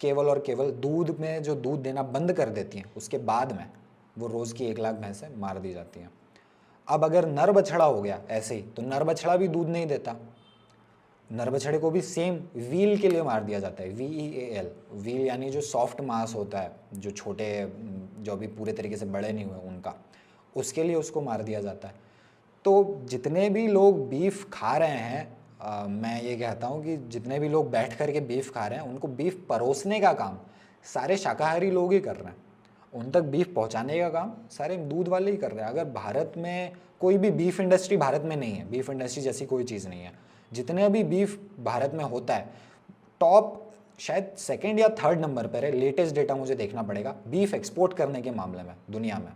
केवल और केवल दूध में, जो दूध देना बंद कर देती हैं उसके बाद में, वो रोज की 1 लाख भैंसें मार दी जाती हैं। अब अगर नर बछड़ा हो गया ऐसे ही, तो नर बछड़ा भी दूध नहीं देता, नर बछड़े को भी सेम व्हील के लिए मार दिया जाता है, VEAL, व्हील यानी जो सॉफ्ट मांस होता है, जो छोटे, जो अभी पूरे तरीके से बड़े नहीं हुए उनका, उसके लिए उसको मार दिया जाता है। तो जितने भी लोग बीफ खा रहे हैं, मैं ये कहता हूँ कि जितने भी लोग बैठ कर के बीफ खा रहे हैं, उनको बीफ परोसने का काम सारे शाकाहारी लोग ही कर रहे हैं, उन तक बीफ पहुँचाने का काम सारे दूध वाले ही कर रहे हैं। अगर भारत में कोई भी बीफ इंडस्ट्री भारत में नहीं है, बीफ इंडस्ट्री जैसी कोई चीज़ नहीं है, जितने भी बीफ भारत में होता है, टॉप शायद सेकंड या थर्ड नंबर पर है, लेटेस्ट डेटा मुझे देखना पड़ेगा, बीफ एक्सपोर्ट करने के मामले में दुनिया में।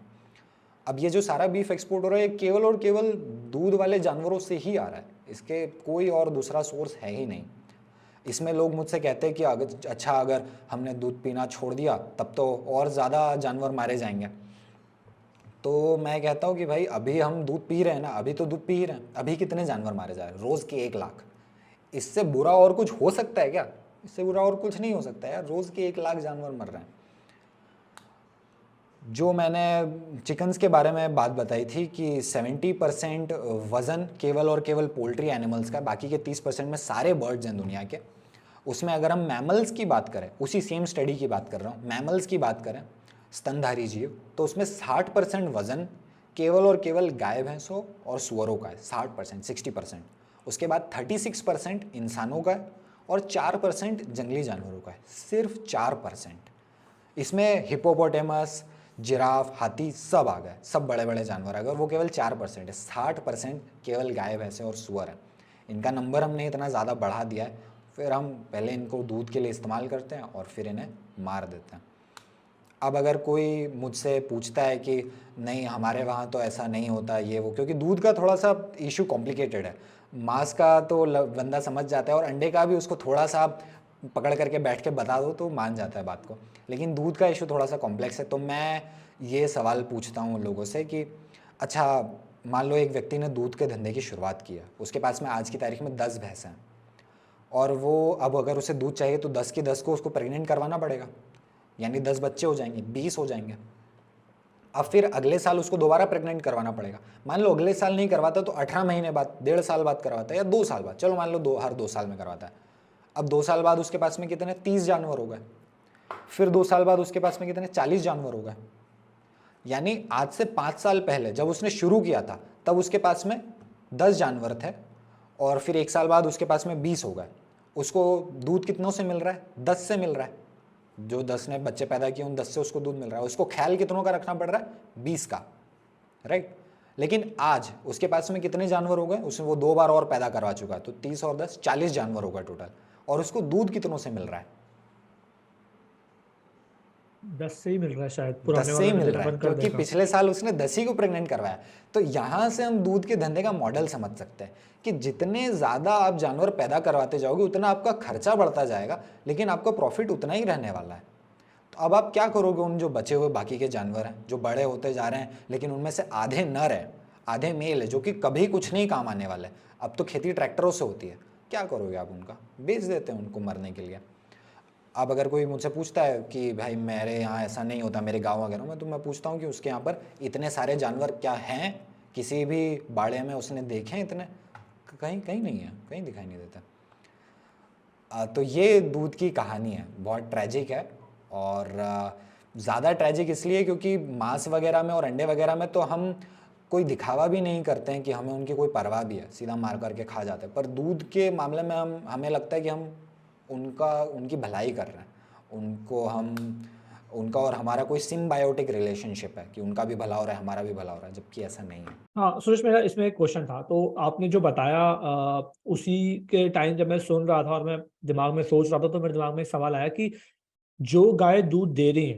अब ये जो सारा बीफ एक्सपोर्ट हो रहा है, केवल और केवल दूध वाले जानवरों से ही आ रहा है, इसके कोई और दूसरा सोर्स है ही नहीं। इसमें लोग मुझसे कहते हैं कि अगर हमने दूध पीना छोड़ दिया तब तो और ज़्यादा जानवर मारे जाएंगे। तो मैं कहता हूँ कि भाई अभी हम दूध पी रहे हैं ना, अभी तो दूध पी ही रहे हैं, अभी कितने जानवर मारे जा रहे हैं, रोज़ के 1 लाख। इससे बुरा और कुछ हो सकता है क्या? इससे बुरा और कुछ नहीं हो सकता यार, रोज़ के 1 लाख जानवर मर रहे हैं। जो मैंने चिकन्स के बारे में बात बताई थी कि 70% वज़न केवल और केवल पोल्ट्री एनिमल्स का, बाकी के 30% में सारे बर्ड्स हैं दुनिया के। उसमें अगर हम मैमल्स की बात करें, उसी सेम स्टडी की बात कर रहा हूँ, मैमल्स की बात करें, स्तनधारी जीव, तो उसमें 60% वज़न केवल और केवल गाय भैंसों और सुअरों का है, 60%, 60%। उसके बाद 36% इंसानों का है और 4% जंगली जानवरों का है, सिर्फ 4%। इसमें हिप्पोपोटेमस, जिराफ, हाथी सब आ गए, सब बड़े बड़े जानवर। अगर वो केवल 4% है, 60% केवल गाय भैंसे और सुअर है। इनका नंबर हमने इतना ज़्यादा बढ़ा दिया है, फिर हम पहले इनको दूध के लिए इस्तेमाल करते हैं और फिर इन्हें मार देते हैं। अब अगर कोई मुझसे पूछता है कि नहीं हमारे वहाँ तो ऐसा नहीं होता ये वो, क्योंकि दूध का थोड़ा सा इशू कॉम्प्लिकेटेड है, मांस का तो बंदा समझ जाता है और अंडे का भी उसको थोड़ा सा पकड़ करके बैठ के बता दो तो मान जाता है बात को, लेकिन दूध का इशू थोड़ा सा कॉम्प्लेक्स है। तो मैं ये सवाल पूछता हूँ लोगों से कि अच्छा मान लो एक व्यक्ति ने दूध के धंधे की शुरुआत की है, उसके पास में आज की तारीख में 10 भैंस हैं और वो अब अगर उसे दूध चाहिए तो 10 की 10 को उसको प्रेग्नेंट करवाना पड़ेगा, यानी 10 बच्चे हो जाएंगे, 20 हो जाएंगे। अब फिर अगले साल उसको दोबारा प्रेग्नेंट करवाना पड़ेगा। मान लो अगले साल नहीं करवाता तो 18 महीने बाद, 1.5 साल बाद करवाता है या 2 साल बाद, चलो मान लो हर 2 साल में करवाता है। अब 2 साल बाद उसके पास में कितने 30 जानवर हो गए, फिर 2 साल बाद उसके पास में कितने 40 जानवर हो गए। यानी आज से 5 साल पहले जब उसने शुरू किया था तब उसके पास में 10 जानवर थे और फिर 1 साल बाद उसके पास में 20 हो गए। उसको दूध कितनों से मिल रहा है? 10 से मिल रहा है। जो 10 ने बच्चे पैदा किए उन 10 से उसको दूध मिल रहा है। उसको ख्याल कितनों का रखना पड़ रहा है? 20 का, राइट। लेकिन आज उसके पास में कितने जानवर हो गए? उसने वो 2 बार और पैदा करवा चुका है, तो 30 और 10 40 जानवर हो गए टोटल। और उसको दूध कितनों से मिल रहा है? 10 से ही मिल रहा है शायद, 10 से ही मिल रहा है, बंद कर क्योंकि देगा। पिछले साल उसने 10 ही को प्रेग्नेंट करवाया। तो यहाँ से हम दूध के धंधे का मॉडल समझ सकते हैं कि जितने ज़्यादा आप जानवर पैदा करवाते जाओगे उतना आपका खर्चा बढ़ता जाएगा, लेकिन आपका प्रॉफिट उतना ही रहने वाला है। तो अब आप क्या करोगे उन जो बचे हुए बाकी के जानवर हैं जो बड़े होते जा रहे हैं, लेकिन उनमें से आधे नर हैं, आधे मेल है, जो कि कभी कुछ नहीं काम आने वाले। अब तो खेती ट्रैक्टरों से होती है, क्या करोगे आप? उनका बेच देते हैं उनको मरने के लिए। अब अगर कोई मुझसे पूछता है कि भाई मेरे यहाँ ऐसा नहीं होता, मेरे गांव वगैरह में, तो मैं पूछता हूँ कि उसके यहाँ पर इतने सारे जानवर क्या हैं? किसी भी बाड़े में उसने देखे इतने? कहीं कहीं नहीं है, कहीं दिखाई नहीं देता। तो ये दूध की कहानी है, बहुत ट्रैजिक है। और ज़्यादा ट्रैजिक इसलिए क्योंकि मांस वगैरह में और अंडे वगैरह में तो हम कोई दिखावा भी नहीं करते हैं कि हमें उनकी कोई परवाह भी है, सीधा मार करके खा जाते हैं। पर दूध के मामले में हमें लगता है कि हम उनकी भलाई कर रहे हैं, उनका और हमारा कोई सिम्बायोटिक रिलेशनशिप है कि उनका भी भला हो रहा है, हमारा भी भला हो रहा है, जबकि ऐसा नहीं है। हाँ सुरेश, मेरा इसमें एक क्वेश्चन था। तो आपने जो बताया उसी के टाइम जब मैं सुन रहा था और मैं दिमाग में सोच रहा था, तो मेरे दिमाग में एक सवाल आया कि जो गाय दूध दे रही है,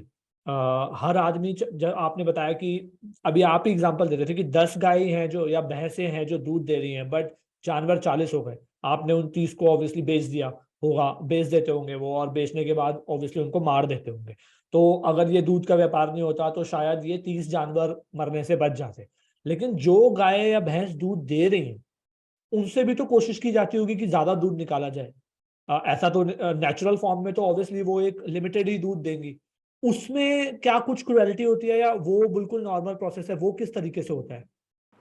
हर आदमी, जब आपने बताया कि अभी आप ही एग्जांपल दे रहे थे कि 10 गाय हैं जो या भैंसें हैं जो दूध दे रही हैं, बट जानवर 40 हो गए। आपने उन 30 को ऑब्वियसली बेच दिया होगा, बेच देते होंगे वो, और बेचने के बाद ऑब्वियसली उनको मार देते होंगे। तो अगर ये दूध का व्यापार नहीं होता तो शायद ये 30 जानवर मरने से बच जाते। लेकिन जो गाय या भैंस दूध दे रही हैं, उनसे भी तो कोशिश की जाती होगी कि ज्यादा दूध निकाला जाए। ऐसा तो नेचुरल फॉर्म में तो ऑब्वियसली वो एक लिमिटेड ही दूध देंगी। उसमें क्या कुछ क्रुएलिटी होती है या वो बिल्कुल नॉर्मल प्रोसेस है? वो किस तरीके से होता है?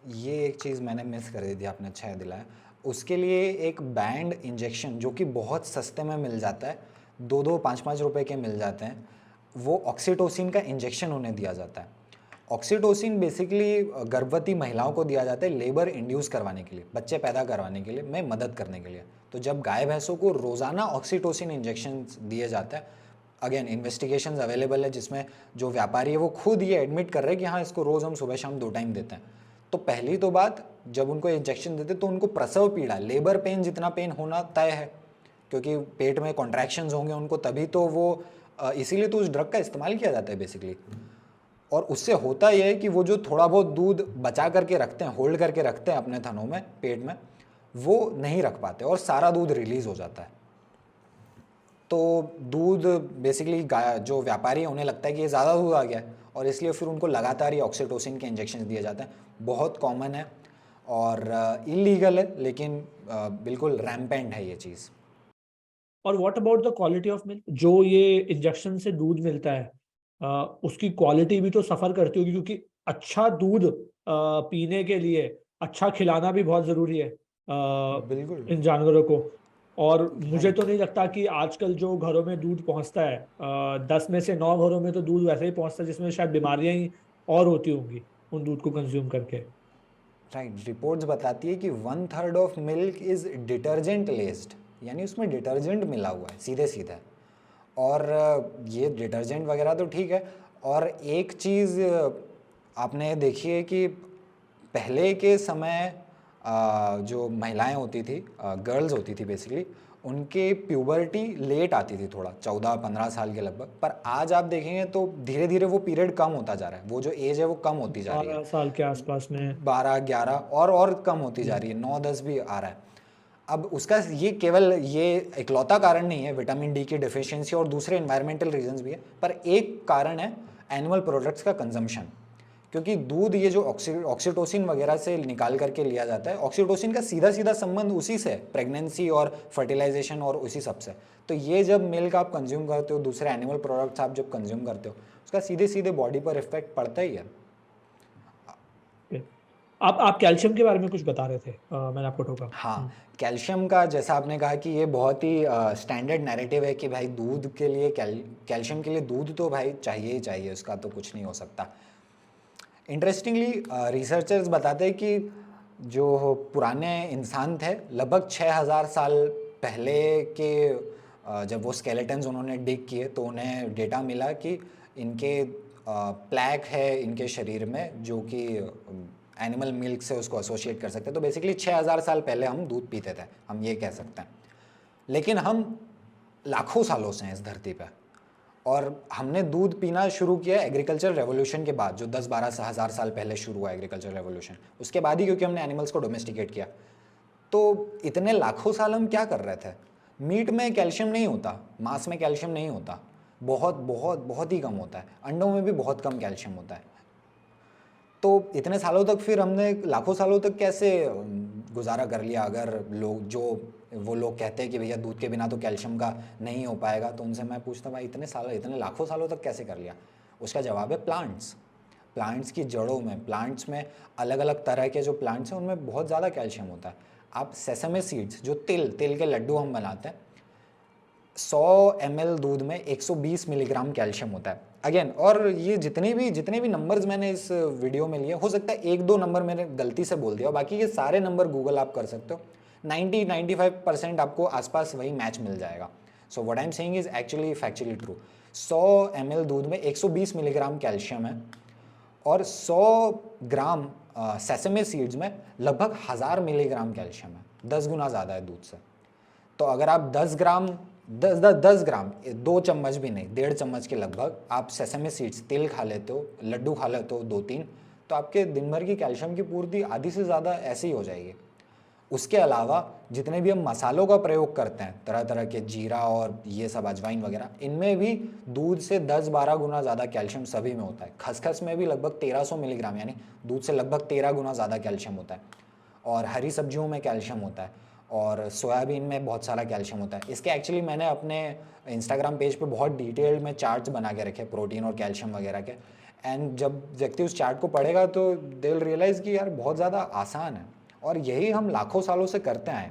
ये एक चीज़ मैंने मिस कर दी थी, आपने अच्छा याद दिलाया। उसके लिए एक बैंड इंजेक्शन जो कि बहुत सस्ते में मिल जाता है, 2-2 5-5 रुपए के मिल जाते हैं, वो ऑक्सीटोसिन का इंजेक्शन उन्हें दिया जाता है। ऑक्सीटोसिन बेसिकली गर्भवती महिलाओं को दिया जाता है लेबर इंड्यूस करवाने के लिए, बच्चे पैदा करवाने के लिए, में मदद करने के लिए। तो जब गाय भैंसों को रोज़ाना ऑक्सीटोसिन इंजेक्शन दिए जाता है, अगेन इन्वेस्टिगेशंस अवेलेबल है जिसमें जो व्यापारी है वो खुद ये एडमिट कर रहे हैं कि हाँ इसको रोज़ हम सुबह शाम 2 टाइम देते हैं। तो पहली तो बात, जब उनको इंजेक्शन देते तो उनको प्रसव पीड़ा, लेबर पेन जितना पेन होना तय है, क्योंकि पेट में कॉन्ट्रैक्शंस होंगे उनको, तभी तो वो इसीलिए तो उस ड्रग का इस्तेमाल किया जाता है बेसिकली। और उससे होता यह है कि वो जो थोड़ा बहुत दूध बचा करके रखते हैं, होल्ड करके रखते हैं अपने थनों में, पेट में, वो नहीं रख पाते और सारा दूध रिलीज हो जाता है। तो दूध बेसिकली जो व्यापारी है उन्हें लगता है कि ये ज़्यादा दूध आ गया है, और इसलिए फिर उनको लगातार ये ऑक्सीटोसिन के इंजेक्शन दिए जाते हैं। बहुत कॉमन है और इलीगल है, लेकिन बिल्कुल रैम्पेंट है ये चीज़। और what about the quality of milk? जो ये इंजेक्शन से दूध मिलता है, उसकी क्वालिटी भी तो सफर करती होगी, क्योंकि अच्छा दूध पीने के लिए अच्छा खिलाना भी बहुत जरूरी है बिल्कुल इन जानवरों को। और मुझे राइट। तो नहीं लगता कि आजकल जो घरों में दूध पहुंचता है, 10 में से 9 घरों में तो दूध वैसे ही पहुंचता है जिसमें शायद बीमारियां ही और होती होंगी उन दूध को कंज्यूम करके। राइट, रिपोर्ट्स बताती है कि 1/3 ऑफ मिल्क इज डिटर्जेंट लेस्ड, यानी उसमें डिटर्जेंट मिला हुआ है सीधे सीधे। और ये डिटर्जेंट वगैरह तो ठीक है। और एक चीज़ आपने देखी है कि पहले के समय जो महिलाएं होती थी, गर्ल्स होती थी बेसिकली, उनके प्यूबर्टी लेट आती थी, थोड़ा 14-15 साल के लगभग। पर आज आप देखेंगे तो धीरे धीरे वो पीरियड कम होता जा रहा है, वो जो एज है वो कम होती जा रही है। 12 साल के आसपास में। 12-11 और कम होती जा रही है, 9-10 भी आ रहा है। अब उसका ये केवल ये इकलौता कारण नहीं है, विटामिन डी की डिफिशियंसी और दूसरे एनवायरमेंटल रीजंस भी है, पर एक कारण है एनिमल प्रोडक्ट्स का कंजम्पशन। क्योंकि दूध ये जो ऑक्सीटोसिन वगैरह से निकाल करके लिया जाता है, ऑक्सीटोसिन का सीधा सीधा संबंध उसी से, प्रेगनेंसी और फर्टिलाइजेशन और उसी सब से। तो ये जब मिल्क आप कंज्यूम करते हो, दूसरे एनिमल प्रोडक्ट्स आप जब कंज्यूम करते हो, उसका सीधे सीधे बॉडी पर इफेक्ट पड़ता ही है। आप कैल्शियम के बारे में कुछ बता रहे थे, मैंने आपको टोका। हाँ, कैल्शियम का जैसा आपने कहा कि ये बहुत ही स्टैंडर्ड नैरेटिव है कि भाई दूध के लिए कैल्शियम के लिए दूध तो भाई चाहिए ही चाहिए, उसका तो कुछ नहीं हो सकता। इंटरेस्टिंगली रिसर्चर्स बताते हैं कि जो पुराने इंसान थे, लगभग 6000 साल पहले के जब वो स्केलेटन्स उन्होंने डिग किए तो उन्हें डेटा मिला कि इनके प्लैक है इनके शरीर में, जो कि एनिमल मिल्क से उसको एसोसिएट कर सकते हैं। तो बेसिकली 6000 साल पहले हम दूध पीते थे, हम ये कह सकते हैं। लेकिन हम लाखों सालों से हैं इस धरती पे, और हमने दूध पीना शुरू किया एग्रीकल्चर रेवोल्यूशन के बाद, जो 10-12 हज़ार साल पहले शुरू हुआ एग्रीकल्चर रेवोल्यूशन, उसके बाद ही, क्योंकि हमने एनिमल्स को डोमेस्टिकेट किया। तो इतने लाखों साल हम क्या कर रहे थे? मीट में कैल्शियम नहीं होता, मांस में कैल्शियम नहीं होता, बहुत बहुत बहुत ही कम होता है, अंडों में भी बहुत कम कैल्शियम होता है। तो इतने सालों तक फिर हमने लाखों सालों तक कैसे गुजारा कर लिया? अगर वो लोग कहते हैं कि भैया दूध के बिना तो कैल्शियम का नहीं हो पाएगा, तो उनसे मैं पूछता भाई इतने लाखों सालों तक कैसे कर लिया? उसका जवाब है प्लांट्स की जड़ों में, प्लांट्स में अलग अलग तरह के जो प्लांट्स हैं उनमें बहुत ज़्यादा कैल्शियम होता है। आप सेसमे सीड्स, जो तिल के लड्डू हम बनाते हैं, 100 ml दूध में 120 मिलीग्राम कैल्शियम होता है। अगेन, और ये जितने भी नंबर्स मैंने इस वीडियो में लिए, हो सकता है 1-2 नंबर मैंने गलती से बोल दिया, बाकी ये सारे नंबर गूगल आप कर सकते हो, 90-95% आपको आसपास वही मैच मिल जाएगा। So what I am saying is actually factually true. 100 ml दूध में 120 मिलीग्राम कैल्शियम है, और 100 ग्राम सेसमे सीड्स में लगभग 1000 मिलीग्राम कैल्शियम है, 10 गुना ज़्यादा है दूध से। तो अगर आप 10 ग्राम 2 चम्मच भी नहीं, 1.5 चम्मच के लगभग आप सेसमे सीड्स, तिल खा लेते हो, लड्डू खा लेते हो 2-3, तो आपके दिन भर की कैल्शियम की पूर्ति आधी से ज़्यादा ऐसे ही हो जाएगी। उसके अलावा जितने भी हम मसालों का प्रयोग करते हैं, तरह तरह के जीरा और ये सब अजवाइन वगैरह, इनमें भी दूध से 10-12 गुना ज़्यादा कैल्शियम सभी में होता है। खसखस में भी लगभग 1300 मिलीग्राम, यानी दूध से लगभग 13 गुना ज़्यादा कैल्शियम होता है। और हरी सब्जियों में कैल्शियम होता है, और सोयाबीन में बहुत सारा कैल्शियम होता है। इसके एक्चुअली मैंने अपने इंस्टाग्राम पेज पे बहुत डिटेल्ड में चार्ट्स बना के रखे प्रोटीन और कैल्शियम वगैरह के। एंड जब व्यक्ति उस चार्ट को पढ़ेगा तो दे विल रियलाइज कि यार बहुत ज़्यादा आसान है, और यही हम लाखों सालों से करते आए।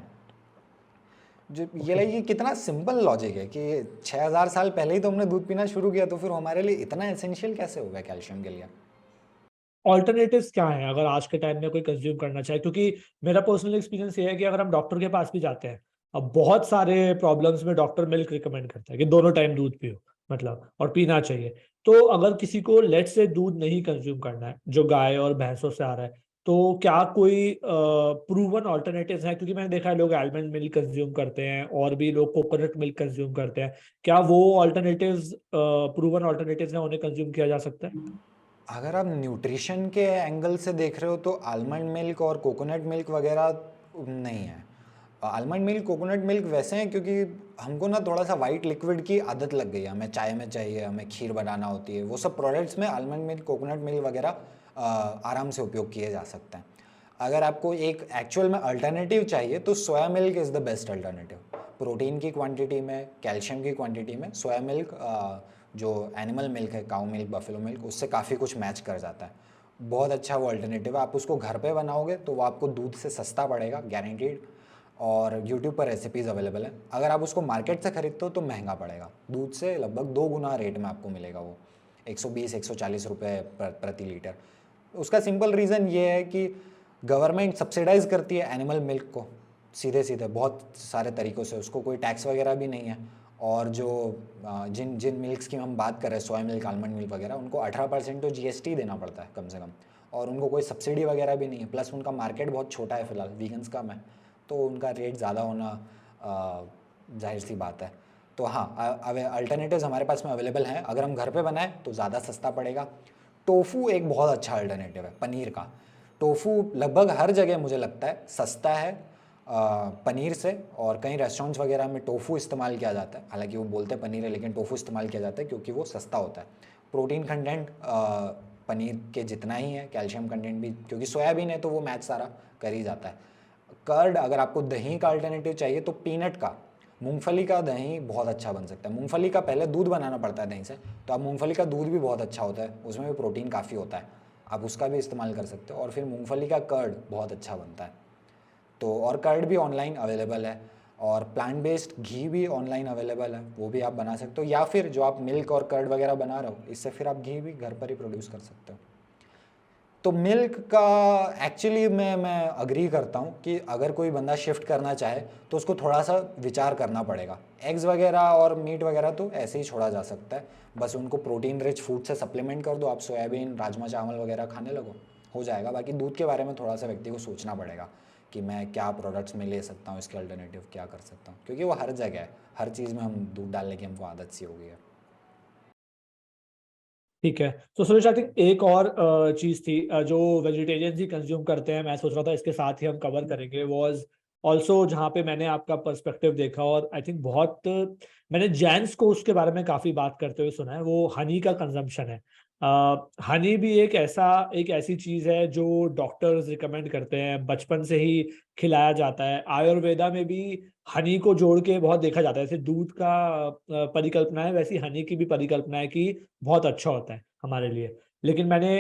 जो ये ओके। लगे कितना सिंपल लॉजिक है कि 6000 साल पहले ही तो हमने दूध पीना शुरू किया, तो फिर हमारे लिए इतना एसेंशियल कैसे हो गया कैल्शियम के लिए? ऑल्टरनेटिव्स क्या हैं अगर आज के टाइम में कोई कंज्यूम करना चाहे? क्योंकि मेरा पर्सनल एक्सपीरियंस ये है कि अगर हम डॉक्टर के पास भी जाते हैं, अब बहुत सारे प्रॉब्लम्स में डॉक्टर मिल्क रिकमेंड करता है कि दोनों टाइम दूध पियो, मतलब और पीना चाहिए। तो अगर किसी को लेट से दूध नहीं कंज्यूम करना है जो गाय और भैंसों से आ रहा है, तो क्या कोई प्रूवन ऑल्टरनेटिव्स है? क्योंकि मैंने देखा है लोग आलमंड मिल्क कंज्यूम करते हैं और भी लोग कोकोनट मिल्क कंज्यूम करते हैं। क्या वो ऑल्टरनेटिव्स प्रूवन ऑल्टरनेटिव्स हैं, उन्हें कंज्यूम किया जा सकता है? अगर आप न्यूट्रिशन के एंगल से देख रहे हो तो आलमंड मिल्क और कोकोनट मिल्क वगैरह नहीं है। आलमंड मिल्क कोकोनट मिल्क वैसे हैं क्योंकि हमको ना थोड़ा सा वाइट लिक्विड की आदत लग गई है, हमें चाय में चाहिए, हमें खीर बनाना होती है, वो सब प्रोडक्ट्स में आलमंड मिल्क कोकोनट मिल्क वगैरह आराम से उपयोग किए जा सकते हैं। अगर आपको एक एक्चुअल में अल्टरनेटिव चाहिए तो soya milk is the best alternative. Protein की क्वांटिटी में, कैल्शियम की क्वांटिटी में सोया मिल्क, जो एनिमल मिल्क है, काऊ मिल्क, बफेलो मिल्क, उससे काफ़ी कुछ मैच कर जाता है। बहुत अच्छा वो अल्टरनेटिव है। आप उसको घर पे बनाओगे तो वो आपको दूध से सस्ता पड़ेगा, गारंटीड। और यूट्यूब पर रेसिपीज़ अवेलेबल है। अगर आप उसको मार्केट से खरीदते हो तो महंगा पड़ेगा, दूध से लगभग 2 गुना रेट में आपको मिलेगा वो, 120-140 रुपये प्रति लीटर। उसका सिंपल रीज़न ये है कि गवर्नमेंट सब्सिडाइज़ करती है एनिमल मिल्क को सीधे सीधे बहुत सारे तरीक़ों से, उसको कोई टैक्स वगैरह भी नहीं है। और जो जिन जिन मिल्क्स की हम बात कर रहे हैं, सोया मिल्क, आलमंड मिल्क वगैरह, उनको 18% तो जीएसटी देना पड़ता है कम से कम, और उनको कोई सब्सिडी वगैरह भी नहीं है। प्लस उनका मार्केट बहुत छोटा है फ़िलहाल, वीगन्स कम है, तो उनका रेट ज़्यादा होना जाहिर सी बात है। तो हाँ, अल्टरनेटिव्स हमारे पास में अवेलेबल हैं। अगर हम घर पे बनाएं तो ज़्यादा सस्ता पड़ेगा। टोफू एक बहुत अच्छा अल्टरनेटिव है पनीर का। टोफू लगभग हर जगह मुझे लगता है सस्ता है पनीर से, और कई रेस्टोरेंट्स वगैरह में टोफू इस्तेमाल किया जाता है। हालांकि वो बोलते हैं पनीर है, लेकिन टोफू इस्तेमाल किया जाता है क्योंकि वो सस्ता होता है। प्रोटीन कंटेंट पनीर के जितना ही है, कैल्शियम कंटेंट भी, क्योंकि सोयाबीन है तो वो मैच सारा कर ही जाता है। कर्ड, अगर आपको दही का अल्टरनेटिव चाहिए तो पीनट का, मूंगफली का दही बहुत अच्छा बन सकता है। मूंगफली का पहले दूध बनाना पड़ता है दही से, तो आप मूंगफली का दूध भी बहुत अच्छा होता है, उसमें भी प्रोटीन काफ़ी होता है, आप उसका भी इस्तेमाल कर सकते हो। और फिर मूंगफली का कर्ड बहुत अच्छा बनता है। तो और कर्ड भी ऑनलाइन अवेलेबल है, और प्लांट बेस्ड घी भी ऑनलाइन अवेलेबल है, वो भी आप बना सकते हो। या फिर जो आप मिल्क और कर्ड वगैरह बना रहे हो, इससे फिर आप घी भी घर पर ही प्रोड्यूस कर सकते हो। तो मिल्क का एक्चुअली मैं अग्री करता हूँ कि अगर कोई बंदा शिफ्ट करना चाहे तो उसको थोड़ा सा विचार करना पड़ेगा। एग्स वगैरह और मीट वगैरह तो ऐसे ही छोड़ा जा सकता है, बस उनको प्रोटीन रिच फूड से सप्लीमेंट कर दो। आप सोयाबीन, राजमा चावल वगैरह खाने लगो, हो जाएगा। बाकी दूध के बारे में थोड़ा सा व्यक्ति को सोचना पड़ेगा कि मैं क्या प्रोडक्ट्स में ले सकता हूँ, इसके अल्टरनेटिव क्या कर सकता हूँ, क्योंकि वो हर जगह है, हर चीज़ में हम दूध डालने की हमको आदत सी हो गई है। ठीक है। तो सुरेश, आई थिंक एक और चीज थी जो वेजिटेरियंस ही कंज्यूम करते हैं, मैं सोच रहा था इसके साथ ही हम कवर करेंगे, वाज ऑल्सो जहाँ पे मैंने आपका पर्सपेक्टिव देखा, और आई थिंक बहुत मैंने जैन्स को उसके बारे में काफी बात करते हुए सुना है, वो हनी का कंजम्पशन है। हनी भी एक ऐसी चीज है जो डॉक्टर्स रिकमेंड करते हैं, बचपन से ही खिलाया जाता है। आयुर्वेदा में भी हनी को जोड़ के बहुत देखा जाता है। जैसे दूध का परिकल्पना है, वैसी हनी की भी परिकल्पना है कि बहुत अच्छा होता है हमारे लिए। लेकिन मैंने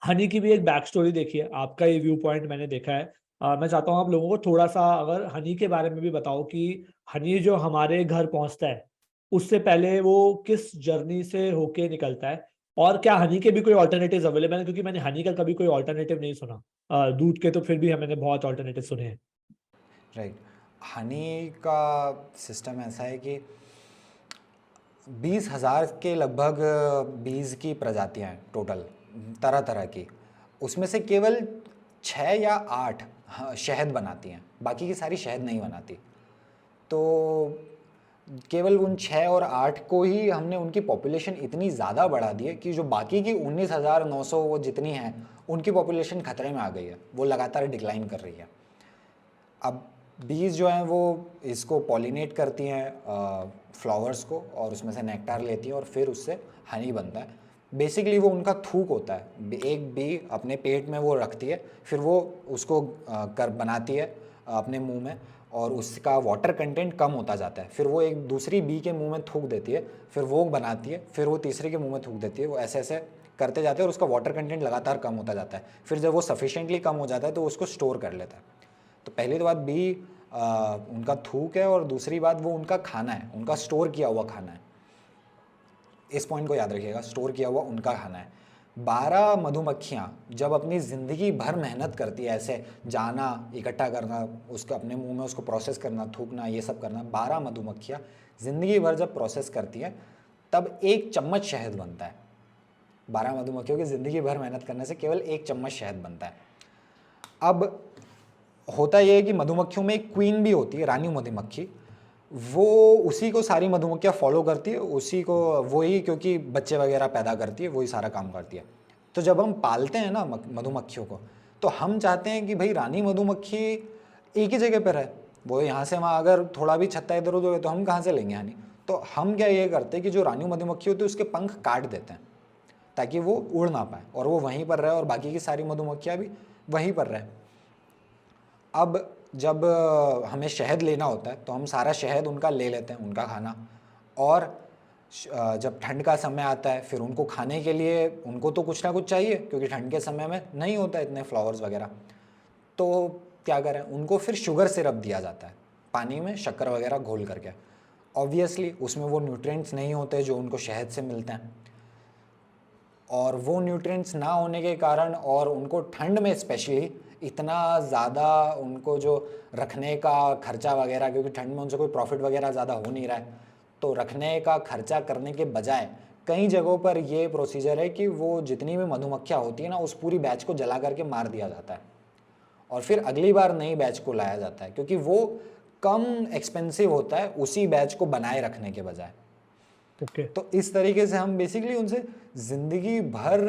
हनी की भी एक बैक स्टोरी देखी है, आपका ये व्यू पॉइंट मैंने देखा है। मैं चाहता हूँ आप लोगों को थोड़ा सा अगर हनी के बारे में भी बताओ कि हनी जो हमारे घर पहुंचता है, उससे पहले वो किस जर्नी से होके निकलता है, और क्या हनी के भी कोई ऑल्टरनेटिव अवेलेबल है? क्योंकि मैंने हनी का कभी कोई ऑल्टरनेटिव नहीं सुना। दूध के तो फिर भी मैंने बहुत ऑल्टरनेटिव सुने हैं। राइट। हनी का सिस्टम ऐसा है कि 20,000 के लगभग बीज की प्रजातियां हैं टोटल, तरह तरह की। उसमें से केवल 6 या 8 शहद बनाती हैं, बाकी की सारी शहद नहीं बनाती। तो केवल उन 6 और 8 को ही हमने, उनकी पॉपुलेशन इतनी ज़्यादा बढ़ा दी है कि जो बाकी की 19,900 वो जितनी हैं, उनकी पॉपुलेशन खतरे में आ गई है, वो लगातार डिक्लाइन कर रही है। अब बीज जो हैं वो इसको पॉलिनेट करती हैं फ्लावर्स को, और उसमें से नेक्टार लेती हैं, और फिर उससे हनी बनता है। बेसिकली वो उनका थूक होता है, एक बी अपने पेट में वो रखती है, फिर वो उसको कर बनाती है अपने मुंह में, और उसका वाटर कंटेंट कम होता जाता है। फिर वो एक दूसरी बी के मुंह में थूक देती है, फिर वो बनाती है, फिर वो तीसरे के मुंह में थूक देती है। वो ऐसे ऐसे करते जाते हैं और उसका वाटर कंटेंट लगातार कम होता जाता है। फिर जब वो सफिशिएंटली कम हो जाता है तो उसको स्टोर कर लेता है। तो पहली तो बात बी उनका थूक है, और दूसरी बात वो उनका खाना है, उनका स्टोर किया हुआ खाना है। इस पॉइंट को याद रखिएगा, स्टोर किया हुआ उनका खाना है। 12 मधुमक्खियाँ जब अपनी ज़िंदगी भर मेहनत करती है, ऐसे जाना, इकट्ठा करना, उसको अपने मुंह में उसको प्रोसेस करना, थूकना, ये सब करना, 12 मधुमक्खियाँ ज़िंदगी भर जब प्रोसेस करती हैं तब 1 चम्मच शहद बनता है। 12 मधुमक्खियों की ज़िंदगी भर मेहनत करने से केवल 1 चम्मच शहद बनता है। अब होता यह है कि मधुमक्खियों में एक क्वीन भी होती है, रानी मधुमक्खी। वो उसी को सारी मधुमक्खियाँ फॉलो करती है, उसी को वही, क्योंकि बच्चे वगैरह पैदा करती है, वही सारा काम करती है। तो जब हम पालते हैं ना मधुमक्खियों को, तो हम चाहते हैं कि भाई रानी मधुमक्खी एक ही जगह पर रहे। वो यहाँ से वहाँ अगर थोड़ा भी छत्ता इधर उधर हो तो हम कहाँ से लेंगे हनी। तो हम क्या ये करते हैं कि जो रानी मधुमक्खी होती है उसके पंख काट देते हैं ताकि वो उड़ ना पाए और वो वहीं पर रहे और बाकी की सारी मधुमक्खियाँ भी वहीं पर रहे। अब जब हमें शहद लेना होता है तो हम सारा शहद उनका ले लेते हैं, उनका खाना। और जब ठंड का समय आता है फिर उनको खाने के लिए उनको तो कुछ ना कुछ चाहिए, क्योंकि ठंड के समय में नहीं होता इतने फ्लावर्स वगैरह। तो क्या करें, उनको फिर शुगर सिरप दिया जाता है, पानी में शक्कर वगैरह घोल करके। ऑब्वियसली उसमें वो न्यूट्रिएंट्स नहीं होते जो उनको शहद से मिलते हैं, और वो न्यूट्रिएंट्स ना होने के कारण और उनको ठंड में स्पेशली इतना ज़्यादा उनको जो रखने का खर्चा वगैरह, क्योंकि ठंड में उनसे कोई प्रॉफिट वगैरह ज़्यादा हो नहीं रहा है, तो रखने का खर्चा करने के बजाय कई जगहों पर ये प्रोसीजर है कि वो जितनी भी मधुमक्खियाँ होती है ना, उस पूरी बैच को जला करके मार दिया जाता है और फिर अगली बार नई बैच को लाया जाता है, क्योंकि वो कम एक्सपेंसिव होता है उसी बैच को बनाए रखने के बजाय। ओके तो इस तरीके से हम बेसिकली उनसे ज़िंदगी भर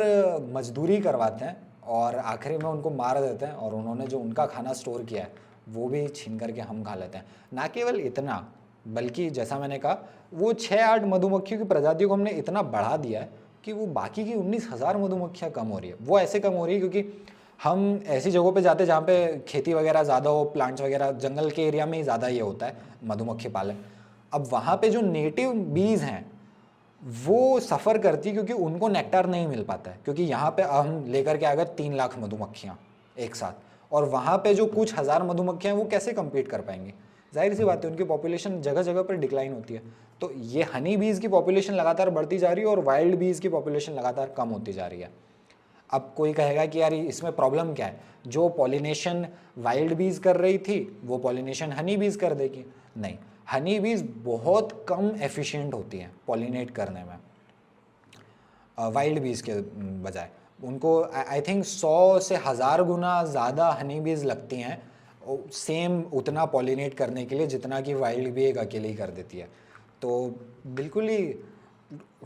मजदूरी करवाते हैं और आखिरी में उनको मार देते हैं, और उन्होंने जो उनका खाना स्टोर किया है वो भी छीन करके हम खा लेते हैं। ना केवल इतना, बल्कि जैसा मैंने कहा, वो 6-8 मधुमक्खियों की प्रजातियों को हमने इतना बढ़ा दिया है कि वो बाकी की 19,000 मधुमक्खियाँ कम हो रही है। वो ऐसे कम हो रही है क्योंकि हम ऐसी जगहों पे जाते हैं जहाँ पे खेती वगैरह ज़्यादा हो, प्लांट्स वगैरह, जंगल के एरिया में ही ज़्यादा ये होता है मधुमक्खी पालन। अब वहाँ पे जो नेटिव बीज हैं वो सफ़र करती है क्योंकि उनको नेक्टार नहीं मिल पाता है, क्योंकि यहाँ पे हम लेकर के आ गए 3 लाख मधुमक्खियाँ एक साथ, और वहाँ पे जो कुछ हज़ार मधुमक्खियाँ वो कैसे compete कर पाएंगी। जाहिर सी बात है उनकी पॉपुलेशन जगह जगह पर डिक्लाइन होती है। तो ये हनी बीज की पॉपुलेशन लगातार बढ़ती जा रही है और वाइल्ड बीज की पॉपुलेशन लगातार कम होती जा रही है। अब कोई कहेगा कि यार इसमें प्रॉब्लम क्या है, जो पॉलिनेशन वाइल्ड बीज कर रही थी वो पॉलिनेशन हनी बीज कर देगी। नहीं, हनी बीज बहुत कम एफिशिएंट होती हैं पॉलिनेट करने में वाइल्ड बीज के बजाय। उनको आई थिंक 100 से 1000 गुना ज़्यादा हनी बीज लगती हैं सेम उतना पॉलिनेट करने के लिए जितना कि वाइल्ड बी एक अकेले ही कर देती है। तो बिल्कुल ही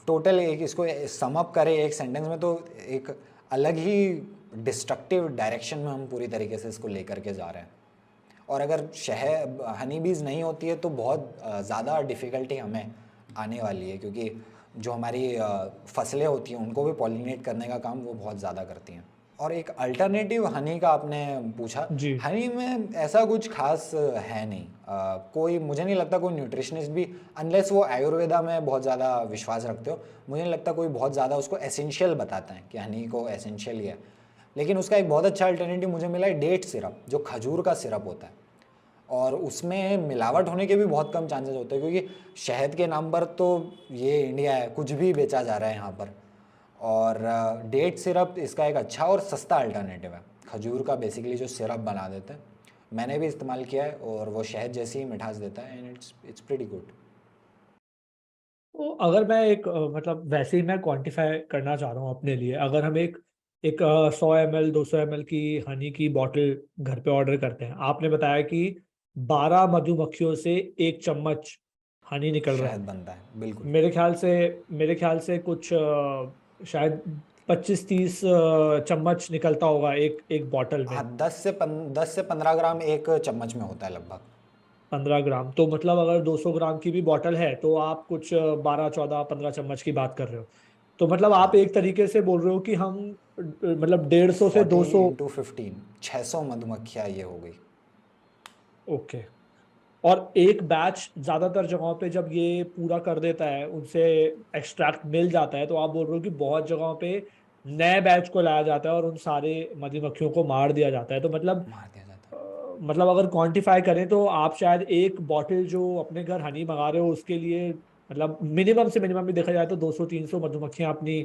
टोटल एक इसको सम अप करें एक सेंटेंस में तो एक अलग ही डिस्ट्रक्टिव डायरेक्शन में हम पूरी तरीके से इसको लेकर के जा रहे हैं। और अगर शहद हनी बीज नहीं होती है तो बहुत ज़्यादा डिफ़िकल्टी हमें आने वाली है, क्योंकि जो हमारी फसलें होती हैं उनको भी पॉलिनेट करने का काम वो बहुत ज़्यादा करती हैं। और एक अल्टरनेटिव हनी का आपने पूछा, जी हनी में ऐसा कुछ खास है नहीं। कोई मुझे नहीं लगता कोई न्यूट्रिशनिस्ट भी, अनलेस वो आयुर्वेदा में बहुत ज़्यादा विश्वास रखते हो, मुझे नहीं लगता कोई बहुत ज़्यादा उसको एसेंशियल बताता है कि हनी को एसेंशियल ही है। लेकिन उसका एक बहुत अच्छा अल्टरनेटिव मुझे मिला है डेट सिरप, जो खजूर का सिरप होता है, और उसमें मिलावट होने के भी बहुत कम चांसेस होते हैं, क्योंकि शहद के नाम पर तो ये इंडिया है, कुछ भी बेचा जा रहा है यहाँ पर। और डेट सिरप इसका एक अच्छा और सस्ता अल्टरनेटिव है। खजूर का बेसिकली जो सिरप बना देते हैं, मैंने भी इस्तेमाल किया है और वो शहद जैसी ही मिठास देता है एंड इट्स प्रीटी गुड। तो अगर मैं एक मतलब वैसे ही मैं क्वांटिफाई करना चाह रहा हूँ अपने लिए, अगर हम एक 100 ml 200 ml की हनी की बॉटल घर पे ऑर्डर करते हैं, आपने बताया कि 12 मधुमक्खियों से 1 चम्मच हनी निकल रहा है। शहद बनता है बिल्कुल। मेरे ख्याल से कुछ शायद 25-30 चम्मच निकलता होगा एक एक बॉटल में। हाँ, 10 से 15 ग्राम एक चम्मच में होता है लगभग। 15 ग्राम, तो मतलब अगर 200 ग्राम की भी बॉटल है तो आप कुछ 12 14 15 चम्मच की बात कर रहे हो। तो मतलब आप हाँ, एक तरीके से बोल रहे हो कि हम मतलब 150 से 40 200। इंटू 15 600 मधुमक्खियाँ ये हो गई। ओके, और एक बैच ज्यादातर जगहों पे जब ये पूरा कर देता है, उनसे एक्सट्रैक्ट मिल जाता है, तो आप बोल रहे हो कि बहुत जगहों पे नए बैच को लाया जाता है और उन सारे मधुमक्खियों को मार दिया जाता है। तो मतलब मार दिया जाता है। मतलब अगर क्वांटिफाई करें तो आप शायद एक बॉटल जो अपने घर हनी मंगा रहे हो उसके लिए मतलब मिनिमम से मिनिमम भी देखा जाए तो 200-300 मधुमक्खियां अपनी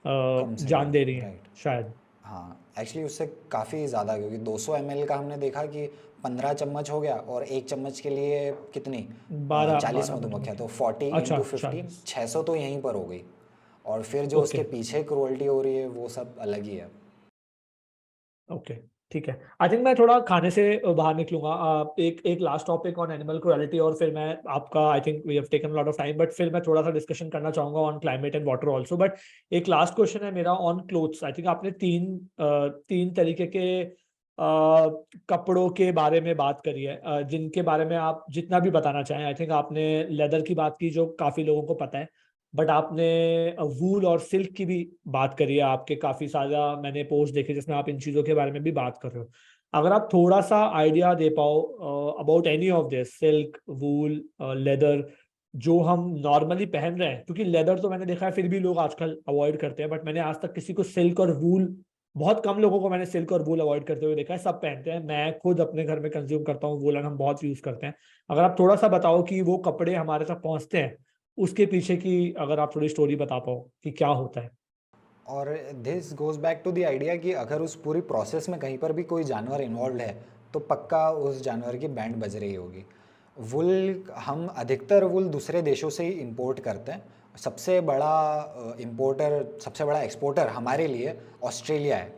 कम से जान कम, दे रही हैं राइट। शायद। हाँ, एक्चुअली उससे काफ़ी ज़्यादा, क्योंकि 200 ml का हमने देखा कि 15 चम्मच हो गया, और एक चम्मच के लिए कितनी 12 40 12 मधुमक्खियाँ, तो मधुमक्खियां। 40 अच्छा, इंटू 50 40। 600 तो यहीं पर हो गई। और फिर जो ओके। उसके पीछे क्रोल्टी हो रही है वो सब अलग ही है। ओके, ठीक है। आई थिंक मैं थोड़ा खाने से बाहर निकलूंगा। एक एक last topic on animal cruelty, और फिर मैं आपका I think we have taken lot of time, but फिर मैं थोड़ा सा डिस्कशन करना चाहूंगा on climate and water also. But एक लास्ट क्वेश्चन है मेरा ऑन क्लोथ्स। आई थिंक आपने तीन तरीके के कपड़ों के बारे में बात करी है, जिनके बारे में आप जितना भी बताना चाहें। आई थिंक आपने लेदर की बात की जो काफी लोगों को पता है, बट आपने वूल और सिल्क की भी बात करी है। आपके काफी सारा मैंने पोस्ट देखे जिसमें आप इन चीजों के बारे में भी बात कर रहे हो। अगर आप थोड़ा सा आइडिया दे पाओ about any of this, silk, wool, leather, जो हम नॉर्मली पहन रहे हैं, क्योंकि लेदर तो मैंने देखा है फिर भी लोग आजकल अवॉइड करते हैं, बट मैंने आज तक किसी को सिल्क और वूल, बहुत कम लोगों को मैंने सिल्क और वूल अवॉइड करते हुए देखा है। सब पहनते हैं, मैं खुद अपने घर में कंज्यूम करता हूँ वूलन, हम बहुत यूज करते हैं। अगर आप थोड़ा सा बताओ कि वो कपड़े हमारे तक पहुंचते हैं उसके पीछे की अगर आप थोड़ी स्टोरी बता पाओ कि क्या होता है। और this goes back to the idea कि अगर उस पूरी प्रोसेस में कहीं पर भी कोई जानवर इन्वॉल्व है तो पक्का उस जानवर की बैंड बज रही होगी। वुल, हम अधिकतर वुल दूसरे देशों से ही इंपोर्ट करते हैं। सबसे बड़ा इंपोर्टर, सबसे बड़ा एक्सपोर्टर हमारे लिए ऑस्ट्रेलिया है,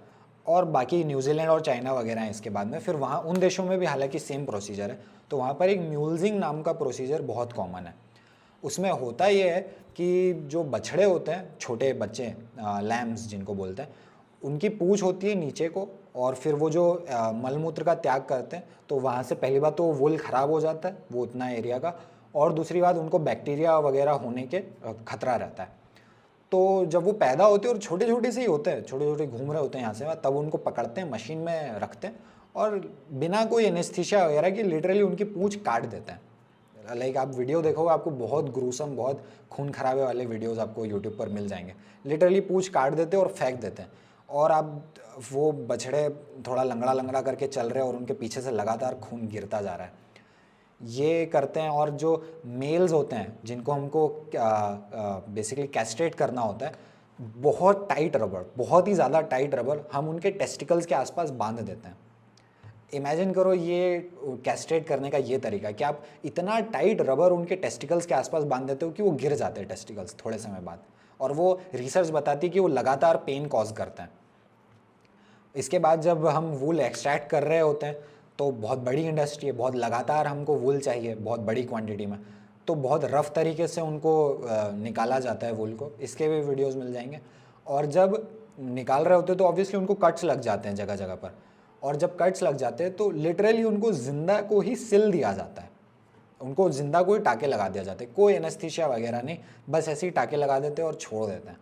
और बाकी न्यूजीलैंड और चाइना वगैरह हैं इसके बाद में। फिर वहाँ उन देशों में भी हालांकि सेम प्रोसीजर है, तो वहाँ पर एक म्यूल्जिंग नाम का प्रोसीजर बहुत कॉमन है। उसमें होता ये है कि जो बछड़े होते हैं, छोटे बच्चे, लैम्स जिनको बोलते हैं, उनकी पूंछ होती है नीचे को, और फिर वो जो मलमूत्र का त्याग करते हैं, तो वहाँ से पहली बात तो वुल ख़राब हो जाता है वो उतना एरिया का, और दूसरी बात उनको बैक्टीरिया वगैरह होने के खतरा रहता है। तो जब वो पैदा होते हैं और छोटे छोटे से ही होते हैं, छोटे छोटे घूम रहे होते हैं यहाँ से वहाँ, तब उनको पकड़ते हैं, मशीन में रखते हैं, और बिना कोई एनेस्थीसिया वगैरह की लिटरली उनकी पूंछ काट देते हैं। लाइक आप वीडियो देखोगे आपको बहुत ग्रूसम, बहुत खून खराबे वाले वीडियोस आपको यूट्यूब पर मिल जाएंगे। लिटरली पूंछ काट देते हैं और फेंक देते हैं, और आप वो बछड़े थोड़ा लंगड़ा लंगड़ा करके चल रहे हैं और उनके पीछे से लगातार खून गिरता जा रहा है। ये करते हैं। और जो मेल्स होते हैं जिनको हमको बेसिकली कैस्ट्रेट करना होता है, बहुत टाइट रबर, बहुत ही ज़्यादा टाइट रबर हम उनके टेस्टिकल्स के आसपास बांध देते हैं। इमेजिन करो ये कैस्ट्रेट करने का ये तरीका कि आप इतना टाइट रबर उनके टेस्टिकल्स के आसपास बांध देते हो कि वो गिर जाते हैं टेस्टिकल्स थोड़े समय बाद, और वो रिसर्च बताती है कि वो लगातार पेन कॉज करते हैं। इसके बाद जब हम वूल एक्सट्रैक्ट कर रहे होते हैं तो बहुत बड़ी इंडस्ट्री है, बहुत लगातार हमको वूल चाहिए बहुत बड़ी क्वांटिटी में, तो बहुत रफ तरीके से उनको निकाला जाता है वूल को। इसके भी वीडियोस मिल जाएंगे। और जब निकाल रहे होते हैं तो ऑब्वियसली उनको कट्स लग जाते हैं जगह जगह पर, और जब कट्स लग जाते हैं तो लिटरली उनको जिंदा को ही सिल दिया जाता है, उनको जिंदा को ही टाके लगा दिया जाता है, कोई एनेस्थीसिया वगैरह नहीं, बस ऐसे ही टाके लगा देते हैं और छोड़ देते हैं।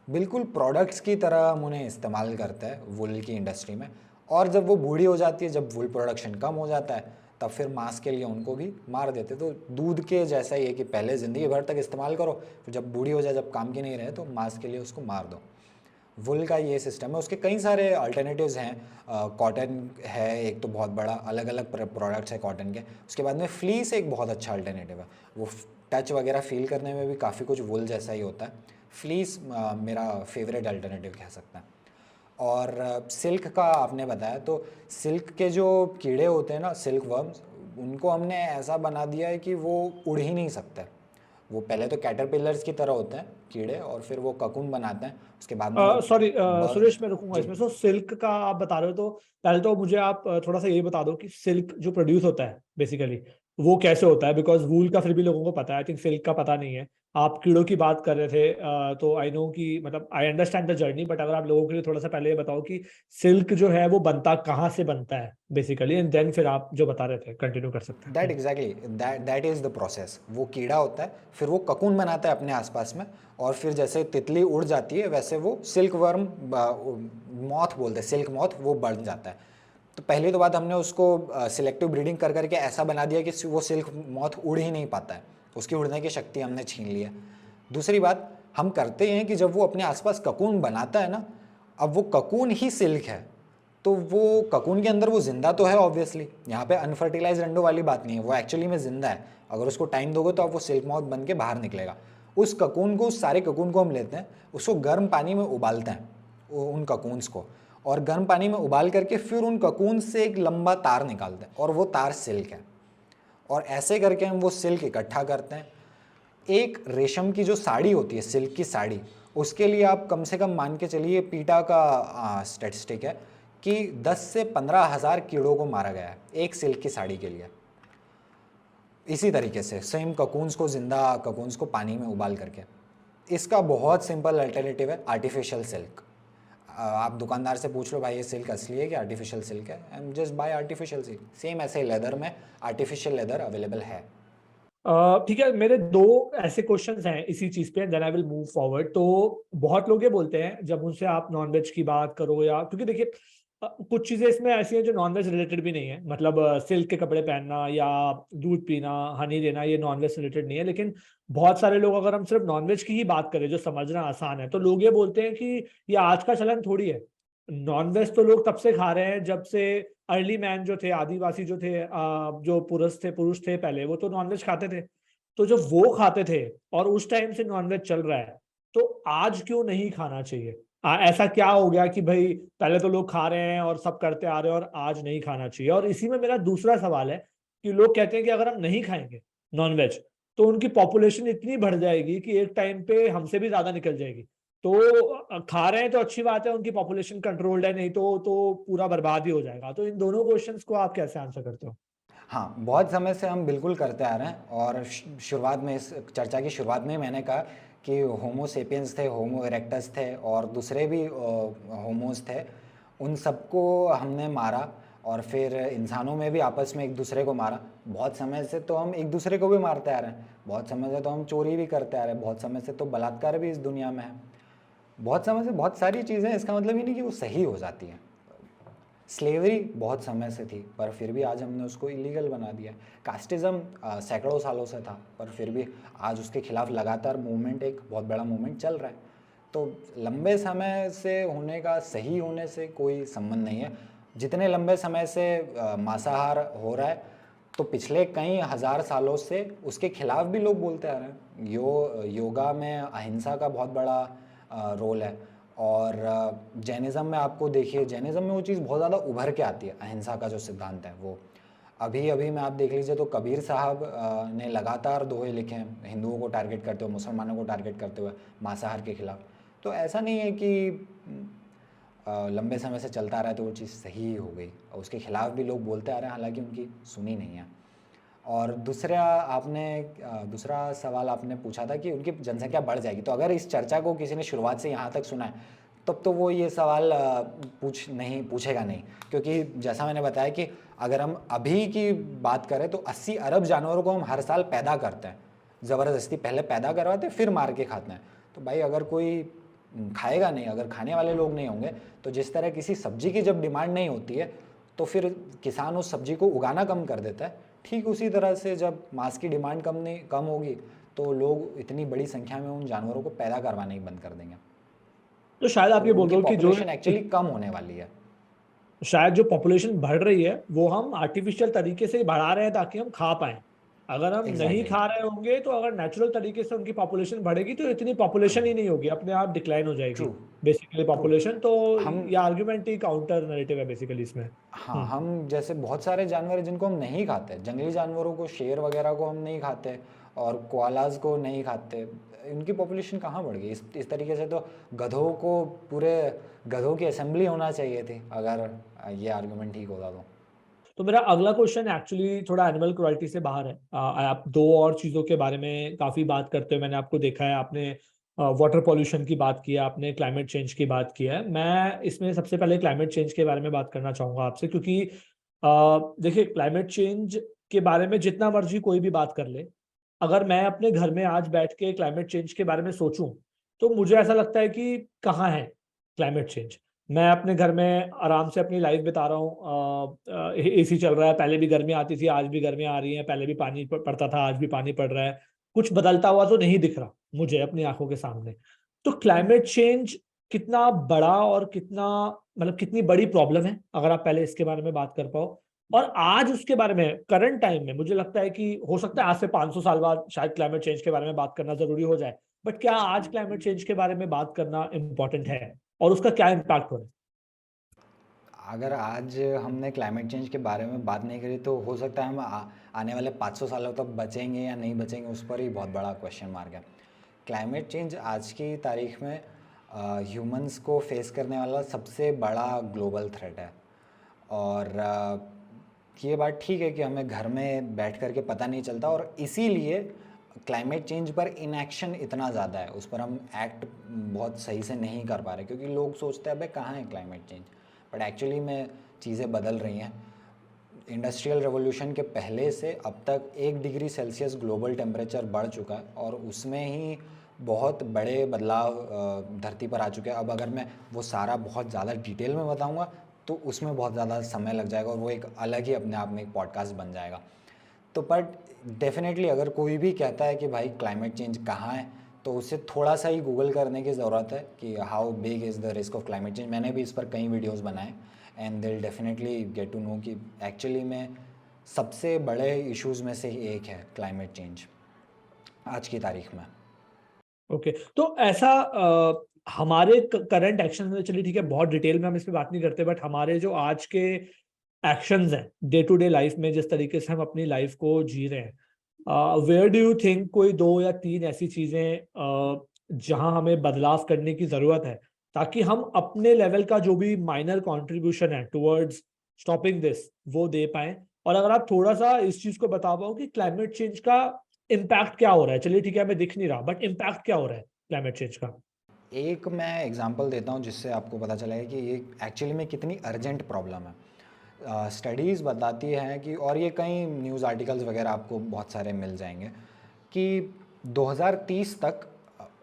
बिल्कुल प्रोडक्ट्स की तरह हम उन्हें इस्तेमाल करते हैं वुल की इंडस्ट्री में। और जब वो बूढ़ी हो जाती है, जब वुल प्रोडक्शन कम हो जाता है, तब फिर मांस के लिए उनको भी मार देते। तो दूध के जैसा ही है कि पहले ज़िंदगी भर तक इस्तेमाल करो, फिर जब बूढ़ी हो जाए, जब काम की नहीं रहे, तो मांस के लिए उसको मार दो। वुल का ये सिस्टम है। उसके कई सारे अल्टरनेटिव्स हैं। कॉटन है एक तो बहुत बड़ा, अलग अलग प्रोडक्ट्स है कॉटन के। उसके बाद में फ्लीस एक बहुत अच्छा अल्टरनेटिव है, वो टच वगैरह फील करने में भी काफ़ी कुछ वुल जैसा ही होता है। फ्लीस मेरा फेवरेट अल्टरनेटिव कह सकता है। और सिल्क का आपने बताया, तो सिल्क के जो कीड़े होते हैं ना, सिल्क वर्म्स, उनको हमने ऐसा बना दिया है कि वो उड़ ही नहीं सकते। वो पहले तो कैटरपिलर्स की तरह होते हैं कीड़े, और फिर वो ककून बनाते हैं, उसके बाद में वो सॉरी बर्ड। सुरेश, मैं रुकूंगा जी। इसमें। सो सिल्क का आप बता रहे हो, तो पहले तो मुझे आप थोड़ा सा ये बता दो कि सिल्क जो प्रोड्यूस होता है बेसिकली वो कैसे होता है, बिकॉज वूल का फिर भी लोगों को पता है, आई थिंक सिल्क का पता नहीं है। आप कीड़ों की बात कर रहे थे, तो आई नो कि मतलब I understand the journey, but अगर आप लोगों के लिए थोड़ा सा पहले ये बताओ कि सिल्क जो है वो बनता कहाँ से बनता है बेसिकली, एंड देन फिर आप जो बता रहे थे कंटिन्यू कर सकते दैट हैं। Exactly that is the process. वो कीड़ा होता है, फिर वो ककून बनाता है अपने आसपास में, और फिर जैसे तितली उड़ जाती है वैसे वो सिल्क वर्म, मॉथ बोलते हैं, सिल्क मॉथ, वो बढ़ जाता है। तो पहली तो बात हमने उसको सिलेक्टिव ब्रीडिंग कर करके ऐसा बना दिया कि वो सिल्क मॉथ उड़ ही नहीं पाता है, उसकी उड़ने की शक्ति हमने छीन ली है। दूसरी बात हम करते हैं कि जब वो अपने आसपास ककून बनाता है ना, अब वो ककून ही सिल्क है, तो वो ककून के अंदर वो जिंदा तो है ऑब्वियसली, यहाँ पे अनफर्टिलाइज्ड अंडों वाली बात नहीं है, वो एक्चुअली में जिंदा है। अगर उसको टाइम दोगे तो आप वो सिल्क मॉथ बन के बाहर निकलेगा। उस ककून को, उस सारे ककून को हम लेते हैं, उसको गर्म पानी में उबालते हैं उन ककून्स को, और गर्म पानी में उबाल करके फिर उन ककून से एक लंबा तार निकालते हैं, और वो तार सिल्क है। और ऐसे करके हम वो सिल्क इकट्ठा करते हैं। एक रेशम की जो साड़ी होती है, सिल्क की साड़ी, उसके लिए आप कम से कम मान के चलिए, पीटा का स्टैटिस्टिक है कि 10 से 15,000 कीड़ों को मारा गया है एक सिल्क की साड़ी के लिए। इसी तरीके से सेम ककून्स को, जिंदा ककून्स को पानी में उबाल करके। इसका बहुत सिंपल अल्टरनेटिव है आर्टिफिशियल सिल्क। आप दुकानदार से पूछ लो भाई ये सिल्क असली है कि आर्टिफिशियल सिल्क है, and just by artificial silk. Same ऐसे लेदर में आर्टिफिशियल लेदर अवेलेबल है। ठीक है, मेरे दो ऐसे क्वेश्चंस हैं इसी चीज पे, then I will move forward. तो बहुत लोग ये बोलते हैं जब उनसे आप नॉनवेज की बात करो, या क्योंकि देखिए कुछ चीजें इसमें ऐसी हैं जो नॉनवेज रिलेटेड भी नहीं है, मतलब सिल्क के कपड़े पहनना या दूध पीना, हनी लेना, ये नॉनवेज रिलेटेड नहीं है। लेकिन बहुत सारे लोग, अगर हम सिर्फ नॉनवेज की ही बात करें जो समझना आसान है, तो लोग ये बोलते हैं कि ये आज का चलन थोड़ी है। नॉनवेज तो लोग तब से खा रहे हैं जब से अर्ली मैन जो थे, आदिवासी जो थे, जो पुरुष थे पहले, वो तो नॉनवेज खाते थे। तो जब वो खाते थे और उस टाइम से नॉनवेज चल रहा है, तो आज क्यों नहीं खाना चाहिए? ऐसा क्या हो गया कि भाई पहले तो लोग खा रहे हैं और सब करते आ रहे हैं और आज नहीं खाना चाहिए? और इसी में मेरा दूसरा सवाल है कि लोग कहते हैं कि अगर हम नहीं खाएंगे नॉनवेज तो उनकी पॉपुलेशन इतनी बढ़ जाएगी कि एक टाइम पे हमसे भी ज्यादा निकल जाएगी। तो खा रहे हैं तो अच्छी बात है, उनकी पॉपुलेशन कंट्रोल्ड है, नहीं तो पूरा बर्बाद ही हो जाएगा। तो इन दोनों क्वेश्चंस को आप कैसे आंसर करते हो? हाँ, बहुत समय से हम बिल्कुल करते आ रहे हैं, और शुरुआत में, इस चर्चा की शुरुआत में मैंने कहा कि होमो सेपियंस थे, होमो इरेक्टस थे, और दूसरे भी होमोज थे, उन सबको हमने मारा, और फिर इंसानों में भी आपस में एक दूसरे को मारा। बहुत समय से तो हम एक दूसरे को भी मारते आ रहे हैं, बहुत समय से तो हम चोरी भी करते आ रहे हैं, बहुत समय से तो बलात्कार भी इस दुनिया में है, बहुत समय से बहुत सारी चीज़ें। इसका मतलब ही नहीं कि वो सही हो जाती हैं। स्लेवरी बहुत समय से थी, पर फिर भी आज हमने उसको इलीगल बना दिया। कास्टिज्म सैकड़ों सालों से था, पर फिर भी आज उसके खिलाफ लगातार मूवमेंट, एक बहुत बड़ा मूवमेंट चल रहा है। तो लंबे समय से होने का सही होने से कोई संबंध नहीं है। जितने लंबे समय से मांसाहार हो रहा है, तो पिछले कई हज़ार सालों से उसके खिलाफ भी लोग बोलते आ रहे हैं। योगा में अहिंसा का बहुत बड़ा रोल है, और जैनिज़्म में आपको देखिए, जैनिज़्म में वो चीज़ बहुत ज़्यादा उभर के आती है, अहिंसा का जो सिद्धांत है वो। अभी में आप देख लीजिए तो कबीर साहब ने लगातार दोहे लिखे हैं हिंदुओं को टारगेट करते हुए, मुसलमानों को टारगेट करते हुए, मांसाहार के खिलाफ। तो ऐसा नहीं है कि लंबे समय से चलता रहा है तो वो चीज़ सही हो गई, और उसके खिलाफ भी लोग बोलते आ रहे हैं, हालांकि उनकी सुनी नहीं है। और दूसरा सवाल आपने पूछा था कि उनकी जनसंख्या बढ़ जाएगी। तो अगर इस चर्चा को किसी ने शुरुआत से यहाँ तक सुना है, तब तो वो ये सवाल पूछेगा नहीं, क्योंकि जैसा मैंने बताया कि अगर हम अभी की बात करें तो 80 अरब जानवरों को हम हर साल पैदा करते हैं, ज़बरदस्ती पहले पैदा करवाते फिर मार के खाते हैं। तो भाई अगर कोई खाएगा नहीं, अगर खाने वाले लोग नहीं होंगे, तो जिस तरह किसी सब्जी की जब डिमांड नहीं होती है तो फिर किसान उस सब्जी को उगाना कम कर देता है। ठीक उसी तरह से जब मांस की डिमांड कम होगी तो लोग इतनी बड़ी संख्या में उन जानवरों को पैदा करवाना ही बंद कर देंगे। तो शायद आप ये बोल रहे हो कि जो एक्चुअली कम होने वाली है, शायद जो पॉपुलेशन बढ़ रही है वो हम आर्टिफिशियल तरीके से बढ़ा रहे हैं ताकि हम खा पाएं। अगर हम नहीं खा रहे होंगे, तो अगर नेचुरल तरीके से उनकी पॉपुलेशन बढ़ेगी तो इतनी पॉपुलेशन ही नहीं होगी, अपने आप डिक्लाइन हो जाएगी बेसिकली पॉपुलेशन। तो ये आर्गुमेंट ही काउंटर नैरेटिव है बेसिकली इसमें। हाँ, हम जैसे बहुत सारे जानवर जिनको हम नहीं खाते, जंगली जानवरों को, शेर वगैरह को हम नहीं खाते, और कोआलाज को नहीं खाते, इनकी पॉपुलेशन कहाँ बढ़ गई? इस तरीके से तो गधों की असेंबली होना चाहिए थी, अगर ये आर्गुमेंट ठीक होता तो मेरा अगला क्वेश्चन एक्चुअली थोड़ा एनिमल क्रुएल्टी से बाहर है। आप दो और चीज़ों के बारे में काफ़ी बात करते हुए मैंने आपको देखा है। आपने वाटर पॉल्यूशन की बात की है, आपने क्लाइमेट चेंज की बात की है। मैं इसमें सबसे पहले क्लाइमेट चेंज के बारे में बात करना चाहूँगा आपसे, क्योंकि देखिए क्लाइमेट चेंज के बारे में जितना मर्जी कोई भी बात कर ले, अगर मैं अपने घर में आज बैठ के क्लाइमेट चेंज के बारे में सोचूं तो मुझे ऐसा लगता है कि कहाँ है क्लाइमेट चेंज। मैं अपने घर में आराम से अपनी लाइफ बिता रहा हूँ, एसी चल रहा है, पहले भी गर्मी आती थी, आज भी गर्मी आ रही है, पहले भी पानी पड़ता था, आज भी पानी पड़ रहा है। कुछ बदलता हुआ तो नहीं दिख रहा मुझे अपनी आंखों के सामने। तो क्लाइमेट चेंज कितना बड़ा और कितना, मतलब कितनी बड़ी प्रॉब्लम है, अगर आप पहले इसके बारे में बात कर पाओ। और आज उसके बारे में करंट टाइम में मुझे लगता है कि हो सकता है आज से 500 साल बाद शायद क्लाइमेट चेंज के बारे में बात करना जरूरी हो जाए, बट क्या आज क्लाइमेट चेंज के बारे में बात करना इम्पोर्टेंट है और उसका क्या इम्पैक्ट हो रहा है? अगर आज हमने क्लाइमेट चेंज के बारे में बात नहीं करी तो हो सकता है हम आने वाले 500 सालों तक बचेंगे या नहीं बचेंगे, उस पर ही बहुत बड़ा क्वेश्चन मार्क है। क्लाइमेट चेंज आज की तारीख में ह्यूमंस को फेस करने वाला सबसे बड़ा ग्लोबल थ्रेट है। और ये बात ठीक है कि हमें घर में बैठ कर के पता नहीं चलता, और इसीलिए क्लाइमेट चेंज पर इनएक्शन इतना ज़्यादा है, उस पर हम एक्ट बहुत सही से नहीं कर पा रहे, क्योंकि लोग सोचते हैं अबे कहाँ है क्लाइमेट चेंज, बट एक्चुअली में चीज़ें बदल रही हैं। इंडस्ट्रियल रेवोल्यूशन के पहले से अब तक 1 डिग्री सेल्सियस ग्लोबल टेम्परेचर बढ़ चुका है, और उसमें ही बहुत बड़े बदलाव धरती पर आ चुके हैं। अब अगर मैं वो सारा बहुत ज़्यादा डिटेल में बताऊंगा तो उसमें बहुत ज़्यादा समय लग जाएगा, और वो एक अलग ही अपने आप में एक पॉडकास्ट बन जाएगा। तो बट डेफिनेटली अगर कोई भी कहता है कि भाई क्लाइमेट चेंज कहाँ है, तो उसे थोड़ा सा ही गूगल करने की ज़रूरत है कि how big is the risk of climate change. मैंने भी इस पर कई वीडियोस बनाए, and they will definitely get to know कि एक्चुअली में सबसे बड़े इश्यूज़ में से ही एक है क्लाइमेट चेंज आज की तारीख में। ओके, तो ऐसा हमारे करंट एक्शन में, चलिए ठीक है, बहुत डिटेल में हम इस पे बात नहीं करते, बट हमारे जो आज के एक्शंस हैं डे टू डे लाइफ में, जिस तरीके से हम अपनी लाइफ को जी रहे हैं, वेयर डू यू थिंक कोई 2 या 3 ऐसी चीजें जहां हमें बदलाव करने की जरूरत है, ताकि हम अपने लेवल का जो भी माइनर कंट्रीब्यूशन है टुवर्ड्स स्टॉपिंग दिस वो दे पाए? और अगर आप थोड़ा सा इस चीज को बता पाओ कि क्लाइमेट चेंज का इम्पैक्ट क्या हो रहा है, चलिए ठीक है हमें दिख नहीं रहा, बट इम्पैक्ट क्या हो रहा है क्लाइमेट चेंज का? एक मैं एग्जांपल देता हूँ जिससे आपको पता चलेगा कि ये एक्चुअली में कितनी अर्जेंट प्रॉब्लम है। स्टडीज़ बताती हैं कि, और ये कई न्यूज़ आर्टिकल्स वगैरह आपको बहुत सारे मिल जाएंगे, कि 2030 तक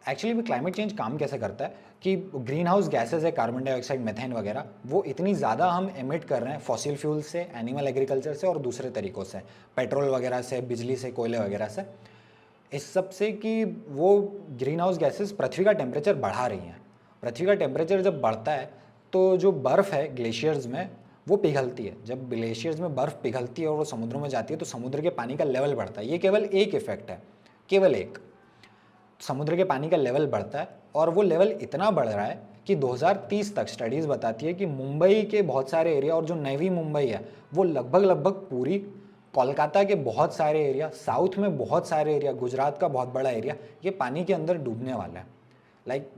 एक्चुअली में क्लाइमेट चेंज काम कैसे करता है कि ग्रीन हाउस गैसेज है, कार्बन डाइऑक्साइड, मेथेन वगैरह, वो इतनी ज़्यादा हम एमिट कर रहे हैं फॉसिल फ्यूल से, एनिमल एग्रीकल्चर से और दूसरे तरीक़ों से, पेट्रोल वगैरह से, बिजली से, कोयले वगैरह से, इस सब से कि वो ग्रीन हाउस गैसेस पृथ्वी का टेम्परेचर बढ़ा रही हैं। पृथ्वी का टेम्परेचर जब बढ़ता है तो जो बर्फ़ है ग्लेशियर्स में वो पिघलती है। जब ग्लेशियर्स में बर्फ़ पिघलती है और वो समुद्रों में जाती है तो समुद्र के पानी का लेवल बढ़ता है। ये केवल एक इफेक्ट है, केवल एक। समुद्र के पानी का लेवल बढ़ता है, और वो लेवल इतना बढ़ रहा है कि 2030 तक स्टडीज़ बताती है कि मुंबई के बहुत सारे एरिया, और जो नवी मुंबई है वो लगभग पूरी, कोलकाता के बहुत सारे एरिया, साउथ में बहुत सारे एरिया, गुजरात का बहुत बड़ा एरिया, ये पानी के अंदर डूबने वाला है।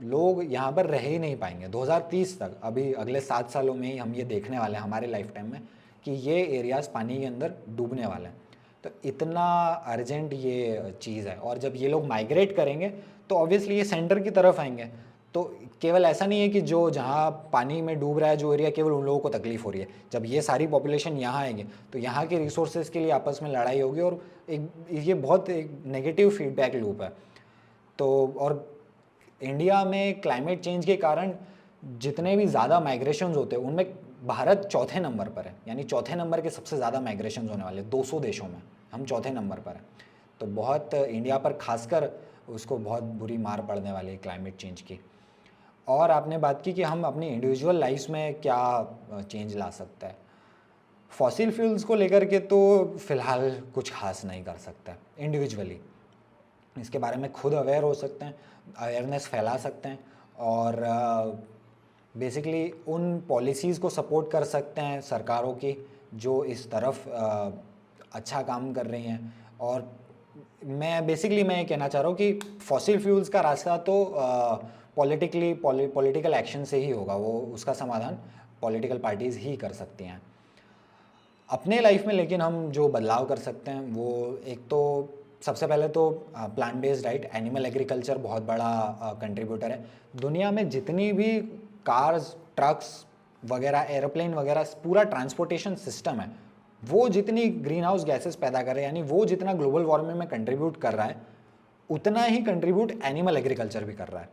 लोग यहाँ पर रह ही नहीं पाएंगे 2030 तक। अभी अगले 7 सालों में ही हम ये देखने वाले हैं हमारे लाइफ टाइम में कि ये एरियाज़ पानी के अंदर डूबने वाले हैं। तो इतना अर्जेंट ये चीज़ है, और जब ये लोग माइग्रेट करेंगे तो ऑब्वियसली ये सेंटर की तरफ आएंगे। तो केवल ऐसा नहीं है कि जो जहाँ पानी में डूब रहा है जो एरिया, केवल उन लोगों को तकलीफ हो रही है। जब ये सारी पॉपुलेशन यहाँ आएंगे तो यहाँ के रिसोर्सेज के लिए आपस में लड़ाई होगी, और ये बहुत एक नेगेटिव फीडबैक लूप है। तो और इंडिया में क्लाइमेट चेंज के कारण जितने भी ज़्यादा माइग्रेशन होते हैं उनमें भारत चौथे नंबर पर है, यानी चौथे नंबर के सबसे ज़्यादा माइग्रेशन होने वाले 200 देशों में हम चौथे नंबर पर हैं। तो बहुत इंडिया पर खासकर उसको बहुत बुरी मार पड़ने वाली है क्लाइमेट चेंज की। और आपने बात की कि हम अपनी इंडिविजुअल लाइफ में क्या चेंज ला सकते हैं। फॉसिल फ्यूल्स को लेकर के तो फ़िलहाल कुछ खास नहीं कर सकता इंडिविजुअली। इसके बारे में खुद अवेयर हो सकते हैं, अवेयरनेस फैला सकते हैं, और बेसिकली उन पॉलिसीज़ को सपोर्ट कर सकते हैं सरकारों की जो इस तरफ अच्छा काम कर रही हैं। और मैं ये कहना चाह रहा हूँ कि फॉसिल फ्यूल्स का रास्ता तो पॉलिटिकल एक्शन से ही होगा, वो उसका समाधान पॉलिटिकल पार्टीज़ ही कर सकती हैं अपने लाइफ में। लेकिन हम जो बदलाव कर सकते हैं वो, एक तो सबसे पहले तो plant based diet, animal agriculture बहुत बड़ा कंट्रीब्यूटर है। दुनिया में जितनी भी कार्स, ट्रक्स वगैरह, एरोप्लेन वगैरह, पूरा ट्रांसपोर्टेशन सिस्टम है, वो जितनी ग्रीन हाउस गैसेस पैदा कर रहे हैं, यानी वो जितना ग्लोबल वार्मिंग में कंट्रीब्यूट कर रहा है, उतना ही कंट्रीब्यूट एनिमल एग्रीकल्चर भी कर रहा है।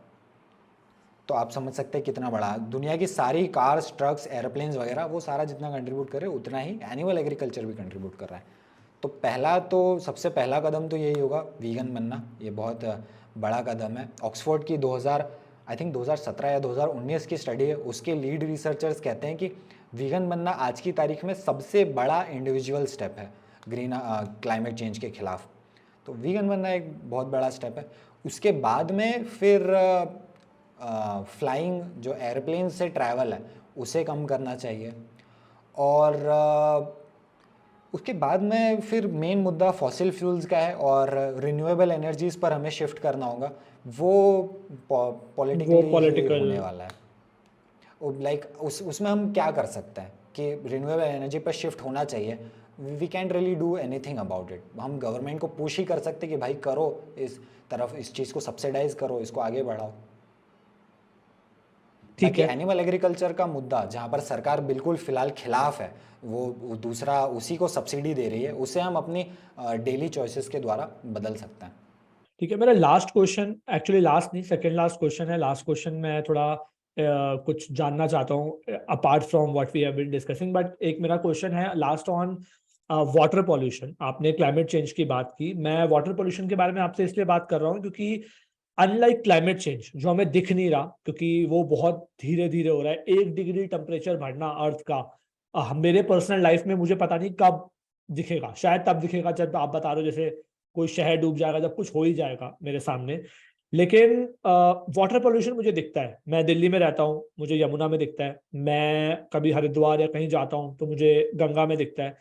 तो आप समझ सकते हैं कितना बड़ा दुनिया की सारी कार्स, ट्रक्स, एयरप्लेन्स वगैरह वो सारा जितना कंट्रीब्यूट करे उतना ही एनिमल एग्रीकल्चर भी कंट्रीब्यूट कर रहा है। तो सबसे पहला कदम तो यही होगा, वीगन बनना। ये बहुत बड़ा कदम है। ऑक्सफोर्ड की 2017 या 2019 की स्टडी है, उसके लीड रिसर्चर्स कहते हैं कि वीगन बनना आज की तारीख में सबसे बड़ा इंडिविजुअल स्टेप है क्लाइमेट चेंज के खिलाफ। तो वीगन बनना एक बहुत बड़ा स्टेप है। उसके बाद में फिर फ्लाइंग जो एयरप्लेन से ट्रैवल है उसे कम करना चाहिए। और उसके बाद में फिर मेन मुद्दा फॉसिल फ्यूल्स का है और रिन्यूएबल एनर्जीज पर हमें शिफ्ट करना होगा। वो पॉलिटिकली होने वाला है। लाइक उसमें हम क्या कर सकते हैं कि रिन्यूएबल एनर्जी पर शिफ्ट होना चाहिए। We can't really do anything about it. हम गवर्नमेंट को पुश ही कर सकते कि भाई करो, इस तरफ इस चीज़ को सब्सिडाइज करो, इसको आगे बढ़ाओ। ठीक है। एनिमल एग्रीकल्चर का मुद्दा जहाँ पर सरकार बिल्कुल फिलहाल खिलाफ है, वो दूसरा उसी को सब्सिडी दे रही है, उसे हम अपनी डेली चॉइसेस के द्वारा बदल सकते हैं। ठीक है, मेरा लास्ट क्वेश्चन, एक्चुअली लास्ट नहीं, सेकंड लास्ट क्वेश्चन है। लास्ट क्वेश्चन मैं थोड़ा कुछ जानना चाहता हूँ apart from what we have been discussing, but एक मेरा क्वेश्चन है लास्ट ऑन वाटर पॉल्यूशन। आपने क्लाइमेट चेंज की बात की, मैं वाटर पॉल्यूशन के बारे में आपसे इसलिए बात कर रहा हूँ क्योंकि अनलाइक क्लाइमेट चेंज जो हमें दिख नहीं रहा, क्योंकि वो बहुत धीरे धीरे हो रहा है। 1 डिग्री टेम्परेचर बढ़ना अर्थ का मेरे पर्सनल लाइफ में मुझे पता नहीं कब दिखेगा, शायद तब दिखेगा जब आप बता रहे हो जैसे कोई शहर डूब जाएगा, जब कुछ हो ही जाएगा मेरे सामने। लेकिन वाटर पोल्यूशन मुझे दिखता है। मैं दिल्ली में रहता हूँ, मुझे यमुना में दिखता है। मैं कभी हरिद्वार या कहीं जाता हूँ तो मुझे गंगा में दिखता है।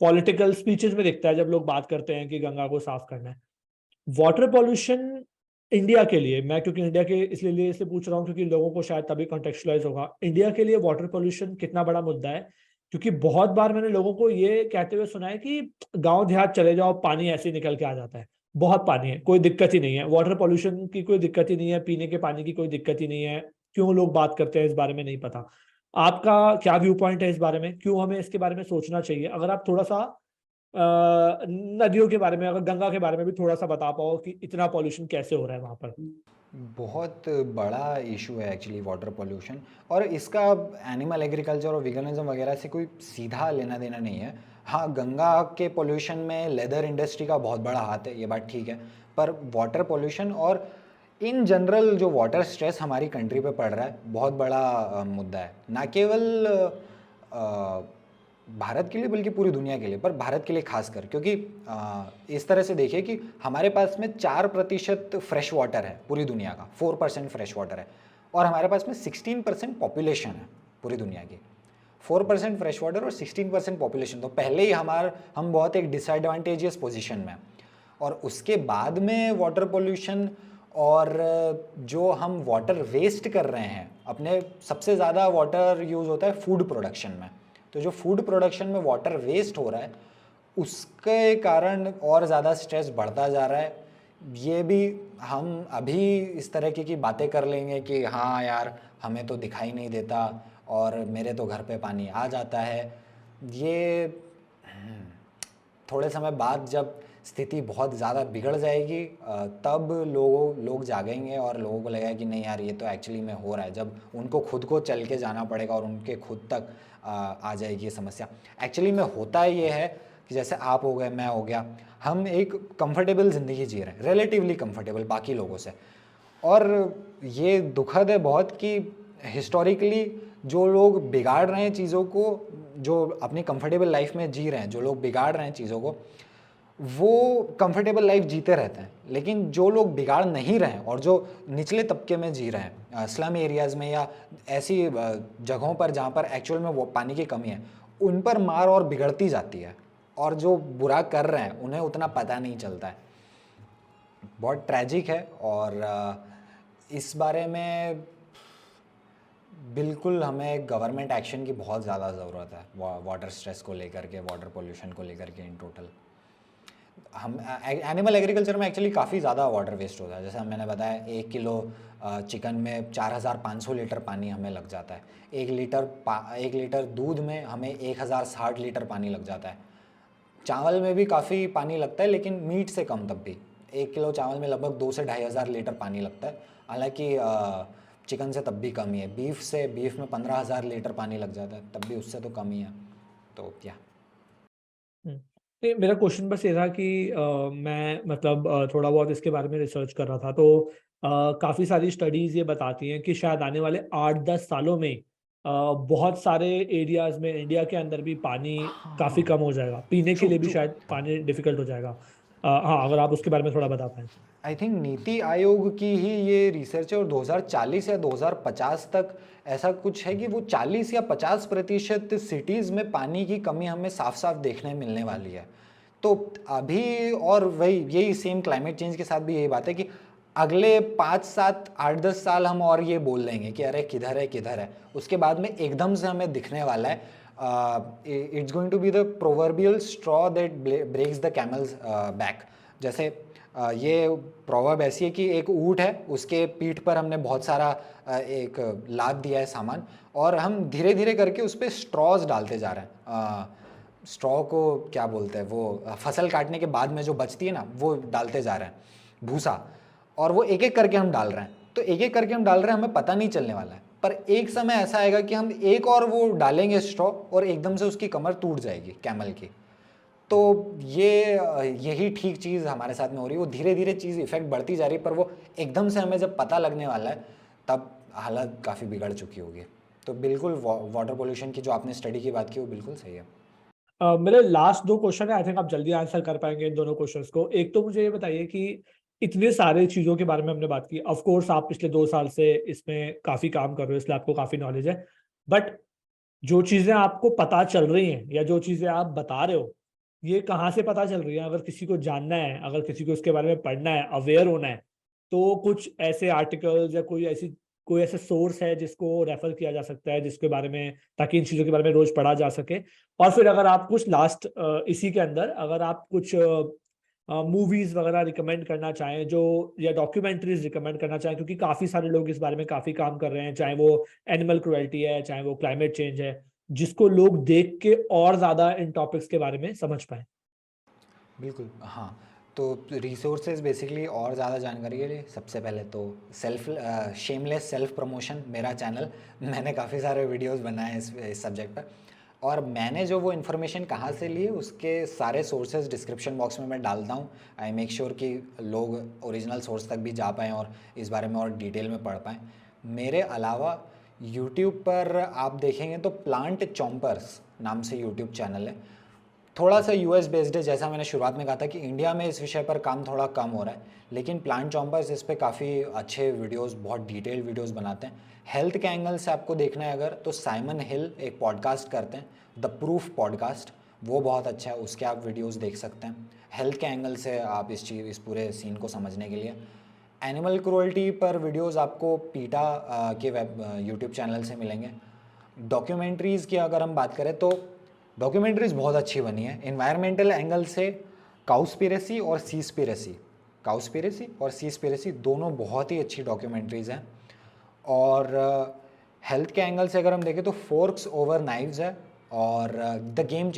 पॉलिटिकल स्पीचेस में दिखता है जब लोग बात करते हैं कि गंगा को साफ करना है। वाटर पॉल्यूशन इंडिया के लिए, मैं क्योंकि इंडिया के इसलिए पूछ रहा हूँ क्योंकि लोगों को शायद तभी कॉन्टेक्चुअलाइज होगा, इंडिया के लिए वाटर पॉल्यूशन कितना बड़ा मुद्दा है। क्योंकि बहुत बार मैंने लोगों को ये कहते हुए सुना है कि गांव देहात चले जाओ, पानी ऐसे ही निकल के आ जाता है, बहुत पानी है, कोई दिक्कत ही नहीं है, वाटर पॉल्यूशन की कोई दिक्कत ही नहीं है, पीने के पानी की कोई दिक्कत ही नहीं है। क्यों लोग बात करते हैं इस बारे में नहीं पता। आपका क्या व्यू पॉइंट है इस बारे में? क्यों हमें इसके बारे में सोचना चाहिए? अगर आप थोड़ा सा नदियों के बारे में, अगर गंगा के बारे में भी थोड़ा सा बता पाओ कि इतना पॉल्यूशन कैसे हो रहा है वहां पर। बहुत बड़ा इशू है एक्चुअली वाटर पोल्यूशन, और इसका एनिमल एग्रीकल्चर और वीगनिज्म वगैरह से कोई सीधा लेना देना नहीं है। हाँ, गंगा के पोल्यूशन में लेदर इंडस्ट्री का बहुत बड़ा हाथ है, ये बात ठीक है। पर वाटर पोल्यूशन और इन जनरल जो वाटर स्ट्रेस हमारी कंट्री पे पड़ रहा है बहुत बड़ा मुद्दा है। ना केवल भारत के लिए बल्कि पूरी दुनिया के लिए, पर भारत के लिए खासकर, क्योंकि इस तरह से देखिए कि हमारे पास में 4% फ्रेश वाटर है पूरी दुनिया का, 4% फ्रेश वाटर है, और हमारे पास में 16% पॉपुलेशन है पूरी दुनिया की। 4% फ्रेश वाटर और 16% पॉपुलेशन, तो पहले ही हम बहुत एक डिसएडवांटेजियस पोजीशन में। और उसके बाद में वाटर पोल्यूशन और जो हम वाटर वेस्ट कर रहे हैं अपने, सबसे ज़्यादा वाटर यूज़ होता है फूड प्रोडक्शन में। तो जो फूड प्रोडक्शन में वाटर वेस्ट हो रहा है उसके कारण और ज़्यादा स्ट्रेस बढ़ता जा रहा है। ये भी हम अभी इस तरह की बातें कर लेंगे कि हाँ यार हमें तो दिखाई नहीं देता और मेरे तो घर पे पानी आ जाता है। ये थोड़े समय बाद जब स्थिति बहुत ज़्यादा बिगड़ जाएगी तब लोग जागेंगे और लोगों को लगेगा कि नहीं यार ये तो एक्चुअली में हो रहा है। जब उनको खुद को चल के जाना पड़ेगा और उनके खुद तक आ जाएगी ये समस्या। एक्चुअली में होता ये है कि जैसे आप हो गए, मैं हो गया, हम एक कंफर्टेबल ज़िंदगी जी रहे हैं, रिलेटिवली कंफर्टेबल बाकी लोगों से। और ये दुखद है बहुत कि हिस्टोरिकली जो लोग बिगाड़ रहे हैं चीज़ों को, जो अपनी कंफर्टेबल लाइफ में जी रहे हैं, जो लोग बिगाड़ रहे हैं चीज़ों को, वो कंफर्टेबल लाइफ जीते रहते हैं। लेकिन जो लोग बिगाड़ नहीं रहे हैं और जो निचले तबके में जी रहे हैं, स्लम एरियाज़ में या ऐसी जगहों पर जहाँ पर एक्चुअल में वो पानी की कमी है, उन पर मार और बिगड़ती जाती है। और जो बुरा कर रहे हैं उन्हें उतना पता नहीं चलता है। बहुत ट्रैजिक है। और इस बारे में बिल्कुल हमें गवर्नमेंट एक्शन की बहुत ज़्यादा ज़रूरत है वाटर स्ट्रेस को लेकर के, वाटर पोल्यूशन को लेकर के इन टोटल। हम एनिमल एग्रीकल्चर में एक्चुअली काफ़ी ज़्यादा वाटर वेस्ट होता है। जैसे मैंने बताया 1 किलो चिकन में 4500 लीटर पानी हमें लग जाता है। 1 लीटर दूध में हमें 1060 लीटर पानी लग जाता है। चावल में भी काफ़ी पानी लगता है लेकिन मीट से कम। तब भी 1 किलो चावल में लगभग 2 से 2500 लीटर पानी लगता है। हालांकि चिकन से तब भी कम ही है। बीफ में 15,000 लीटर पानी लग जाता है, तब भी उससे तो कम ही है। तो या हम्म। नहीं, मेरा क्वेश्चन बस ये था कि मैं मतलब थोड़ा बहुत इसके बारे में रिसर्च कर रहा था, तो काफी सारी स्टडीज ये बताती हैं कि शायद आने वाले 8-10 सालों में बहुत सारे एरियाज में इंडिया के अंदर भी पानी काफी कम हो जाएगा, पीने के ट्रू लिए भी ट्रू। शायद पानी डिफिकल्ट हो जाएगा। हाँ, अगर आप उसके बारे में थोड़ा बता पाएं। आई थिंक नीति आयोग की ही ये रिसर्च है, और 2040 या 2050 तक ऐसा कुछ है कि वो 40 या 50% सिटीज़ में पानी की कमी हमें साफ साफ देखने मिलने वाली है। तो अभी, और वही यही सेम क्लाइमेट चेंज के साथ भी यही बात है कि अगले 5, 7, 8, 10 साल हम और ये बोल लेंगे कि अरे किधर है किधर है, उसके बाद में एकदम से हमें दिखने वाला है। It's going to be the proverbial straw that breaks the camel's back. जैसे ये प्रोवर्ब ऐसी है कि एक ऊँट है, उसके पीठ पर हमने बहुत सारा एक लाद दिया है सामान, और हम धीरे धीरे करके उस पर स्ट्रॉज डालते जा रहे हैं। स्ट्रॉ को क्या बोलते हैं, वो फसल काटने के बाद में जो बचती है ना, वो डालते जा रहे हैं भूसा, और वो एक एक करके हम डाल रहे हैं। तो एक एक करके हम डाल रहे हैं, हमें पता नहीं चलने वाला है, पर एक समय ऐसा आएगा कि हम एक और वो डालेंगे स्ट्रॉ, और एकदम से उसकी कमर टूट जाएगी कैमल की। तो यही ठीक चीज़ हमारे साथ में हो रही है। वो धीरे धीरे चीज़ इफेक्ट बढ़ती जा रही है, पर वो एकदम से हमें जब पता लगने वाला है तब हालत काफ़ी बिगड़ चुकी होगी। तो बिल्कुल वाटर पोल्यूशन की जो आपने स्टडी की बात की वो बिल्कुल सही है। मेरे लास्ट 2 क्वेश्चन है, आई थिंक आप जल्दी आंसर कर पाएंगे इन दोनों क्वेश्चंस को। एक तो मुझे ये बताइए कि इतने सारे चीजों के बारे में हमने बात की, ऑफ कोर्स आप पिछले 2 साल से इसमें काफी काम कर रहे हो, इसलिए आपको काफी नॉलेज है, बट जो चीजें आपको पता चल रही हैं या जो चीजें आप बता रहे हो, ये कहाँ से पता चल रही है? अगर किसी को जानना है, अगर किसी को इसके बारे में पढ़ना है, अवेयर होना है, तो कुछ ऐसे आर्टिकल्स या कोई ऐसे सोर्स है जिसको रेफर किया जा सकता है, जिसके बारे में, ताकि इन चीजों के बारे में रोज पढ़ा जा सके? और फिर अगर आप कुछ लास्ट इसी के अंदर अगर आप कुछ मूवीज वगैरह रिकमेंड करना चाहें, जो या डॉक्यूमेंट्रीज रिकमेंड करना चाहें, क्योंकि काफी सारे लोग इस बारे में काफी काम कर रहे हैं, चाहे वो एनिमल क्रुएल्टी है, चाहे वो क्लाइमेट चेंज है, जिसको लोग देख के और ज्यादा इन टॉपिक्स के बारे में समझ पाए। बिल्कुल हाँ। तो रिसोर्सेज बेसिकली और ज़्यादा जानकारी के लिए सबसे पहले तो शेमलेस सेल्फ प्रमोशन, मेरा चैनल, मैंने काफ़ी सारे वीडियोस बनाए हैं इस सब्जेक्ट पर, और मैंने जो वो इन्फॉर्मेशन कहाँ से ली उसके सारे सोर्सेज डिस्क्रिप्शन बॉक्स में मैं डालता हूँ। आई मेक श्योर कि लोग ओरिजिनल सोर्स तक भी जा पाएँ और इस बारे में और डिटेल में पढ़ पाएँ। मेरे अलावा यूट्यूब पर आप देखेंगे तो प्लांट चॉम्पर्स नाम से यूट्यूब चैनल है, थोड़ा सा यूएस बेस्ड है। जैसा मैंने शुरुआत में कहा था कि इंडिया में इस विषय पर काम थोड़ा कम हो रहा है, लेकिन प्लांट चॉम्पर्स इस पे काफ़ी अच्छे वीडियोस, बहुत डिटेल्ड वीडियोस बनाते हैं। हेल्थ के एंगल से आपको देखना है अगर, तो साइमन हिल एक पॉडकास्ट करते हैं, द प्रूफ पॉडकास्ट, वो बहुत अच्छा है, उसके आप वीडियोस देख सकते हैं। हेल्थ के एंगल से आप इस पूरे सीन को समझने के लिए एनिमल क्रूअल्टी पर वीडियोस आपको पीटा के यूट्यूब चैनल से मिलेंगे। डॉक्यूमेंट्रीज़ की अगर हम बात करें तो डॉक्यूमेंट्रीज़ बहुत अच्छी बनी है इन्वायरमेंटल एंगल से। काउस्पिरेसी और सीस्पिरेसी दोनों बहुत ही अच्छी डॉक्यूमेंट्रीज़ हैं। और हेल्थ के एंगल से अगर हम देखें तो फोर्क्स ओवर नाइव्स है, और द गेम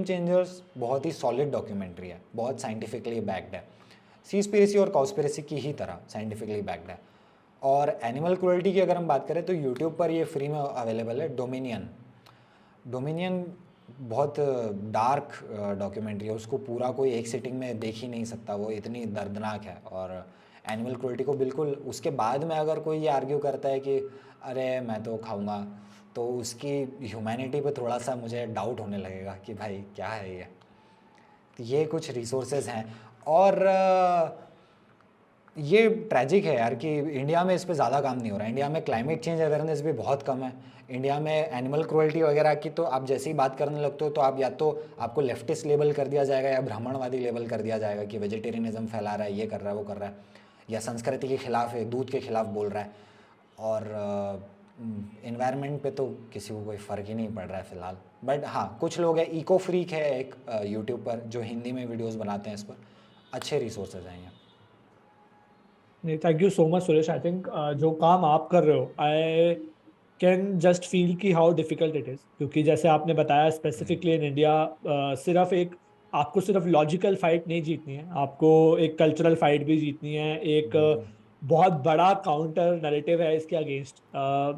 चेंजर्स बहुत ही सॉलिड डॉक्यूमेंट्री है, बहुत साइंटिफिकली बैक्ड है, सीस्पिरेसी और काउस्पिरेसी की ही तरह साइंटिफिकली बैक्ड है। और एनिमल क्रूअल्टी की अगर हम बात करें तो यूट्यूब पर ये फ्री में अवेलेबल है, डोमिनियन बहुत डार्क डॉक्यूमेंट्री है, उसको पूरा कोई एक सिटिंग में देख ही नहीं सकता, वो इतनी दर्दनाक है। और एनिमल क्रूअल्टी को बिल्कुल उसके बाद में अगर कोई ये आर्ग्यू करता है कि अरे मैं तो खाऊंगा, तो उसकी ह्यूमैनिटी पे थोड़ा सा मुझे डाउट होने लगेगा कि भाई क्या है ये। तो ये कुछ रिसोर्सेज हैं। और ये ट्रैजिक है यार कि इंडिया में इस पे ज़्यादा काम नहीं हो रहा है। इंडिया में क्लाइमेट चेंज अवेयरनेस भी बहुत कम है। इंडिया में एनिमल क्रूअल्टी वगैरह की तो आप जैसे ही बात करने लगते हो तो आप या तो आपको लेफ्टिस्ट लेबल कर दिया जाएगा या ब्राह्मणवादी लेबल कर दिया जाएगा कि वेजिटेरियनिज्म फैला रहा है, ये कर रहा है, वो कर रहा है, या संस्कृति के खिलाफ है, दूध के खिलाफ बोल रहा है। और इन्वायरमेंट पे तो किसी को कोई फ़र्क ही नहीं पड़ रहा है फ़िलहाल। बट हाँ, कुछ लोग हैं, इको फ्रीक है एक यूट्यूब पर, जो हिंदी में वीडियोज़ बनाते हैं, इस पर अच्छे रिसोर्सेज हैं ये। नहीं, thank you so much Suresh. I think जो काम आप कर रहे हो, आई कैन जस्ट फील कि हाउ डिफिकल्ट इट इज़, क्योंकि जैसे आपने बताया स्पेसिफिकली इन इंडिया, आपको सिर्फ लॉजिकल फाइट नहीं जीतनी है, आपको एक कल्चरल फाइट भी जीतनी है, एक बहुत बड़ा काउंटर नैरेटिव है इसके अगेंस्ट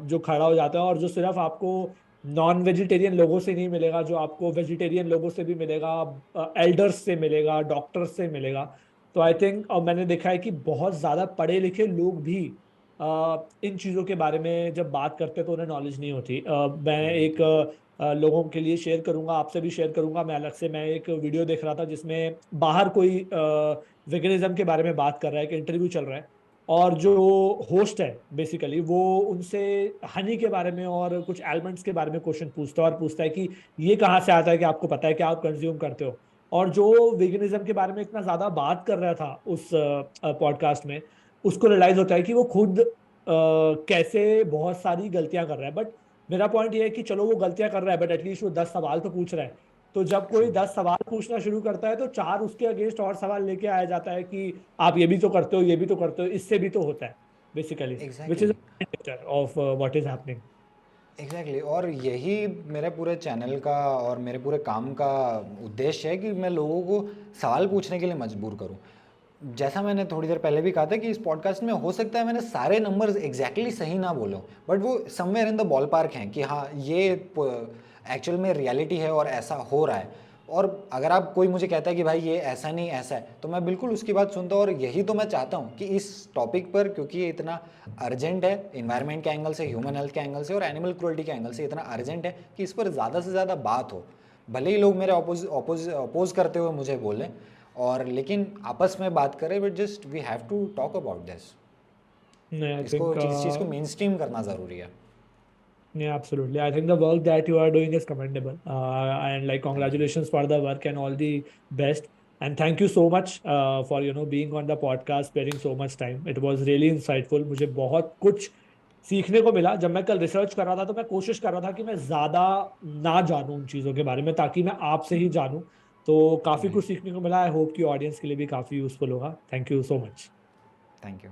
जो खड़ा हो जाता है, और जो सिर्फ आपको नॉन वेजिटेरियन लोगों से नहीं मिलेगा, जो आपको वेजिटेरियन लोगों से भी मिलेगा, एल्डर्स से मिलेगा, डॉक्टर्स से मिलेगा। तो आई थिंक, और मैंने देखा है कि बहुत ज्यादा पढ़े लिखे लोग भी इन चीजों के बारे में जब बात करते हैं तो उन्हें नॉलेज नहीं होती। मैं एक लोगों के लिए शेयर करूंगा, आपसे भी शेयर करूंगा। मैं अलग से मैं एक वीडियो देख रहा था जिसमें बाहर कोई वेगनिज्म के बारे में बात कर रहा है, एक इंटरव्यू चल रहा है, और जो होस्ट है बेसिकली वो उनसे हनी के बारे में और कुछ एलिमेंट्स के बारे में क्वेश्चन पूछता है, और पूछता है कि ये कहाँ से आता है, कि आपको पता है कि आप कंज्यूम करते हो। और जो वेगनिज्म के बारे में इतना ज्यादा बात कर रहा था उस पॉडकास्ट में, उसको रियलाइज होता है कि वो खुद कैसे बहुत सारी गलतियां कर रहा है। बट मेरा पॉइंट ये है कि चलो वो गलतियां कर रहा है, बट एटलीस्ट वो 10 सवाल तो पूछ रहा है। तो जब कोई ट्रू 10 सवाल पूछना शुरू करता है तो 4 उसके अगेंस्ट और सवाल लेके आया जाता है कि आप ये भी तो करते हो, ये भी तो करते हो, इससे भी तो होता है basically, which is exactly picture of what is happening. Exactly और यही मेरे पूरे चैनल का और मेरे पूरे काम का उद्देश्य है कि मैं लोगों को सवाल पूछने के लिए मजबूर करूं। जैसा मैंने थोड़ी देर पहले भी कहा था कि इस पॉडकास्ट में हो सकता है मैंने सारे नंबर्स एग्जैक्टली सही ना बोलो, बट वो somewhere in the ball park हैं कि हाँ ये एक्चुअल में रियलिटी है और ऐसा हो रहा है। और अगर आप कोई मुझे कहता है कि भाई ये ऐसा नहीं ऐसा है, तो मैं बिल्कुल उसकी बात सुनता हूँ। और यही तो मैं चाहता हूँ कि इस टॉपिक पर, क्योंकि ये इतना अर्जेंट है इन्वायरमेंट के एंगल से, ह्यूमन हेल्थ के एंगल से और एनिमल क्रूअल्टी के एंगल से, इतना अर्जेंट है कि इस पर ज़्यादा से ज़्यादा बात हो। भले ही लोग मेरे अपोज करते हुए मुझे बोलें, और लेकिन आपस में बात करें, but just we have to talk about this. I इसको थिंक इस चीज़ को मेन स्ट्रीम करना ज़रूरी है। Yeah, absolutely. I think the work that you are doing is commendable. And like, thank you. congratulations for the work and all the best. And thank you so much for, being on the podcast, sparing so much time. It was really insightful. मुझे बहुत कुछ सीखने को मिला। जब मैं कल research कर रहा था तो मैं कोशिश कर रहा था कि मैं ज़्यादा ना जानूं उन चीज़ों के बारे में, ताकि मैं आपसे ही जानूं। तो काफ़ी राइट, कुछ सीखने को मिला। आई होप कि ऑडियंस के लिए भी काफ़ी यूजफुल होगा। Thank you so much. Thank you.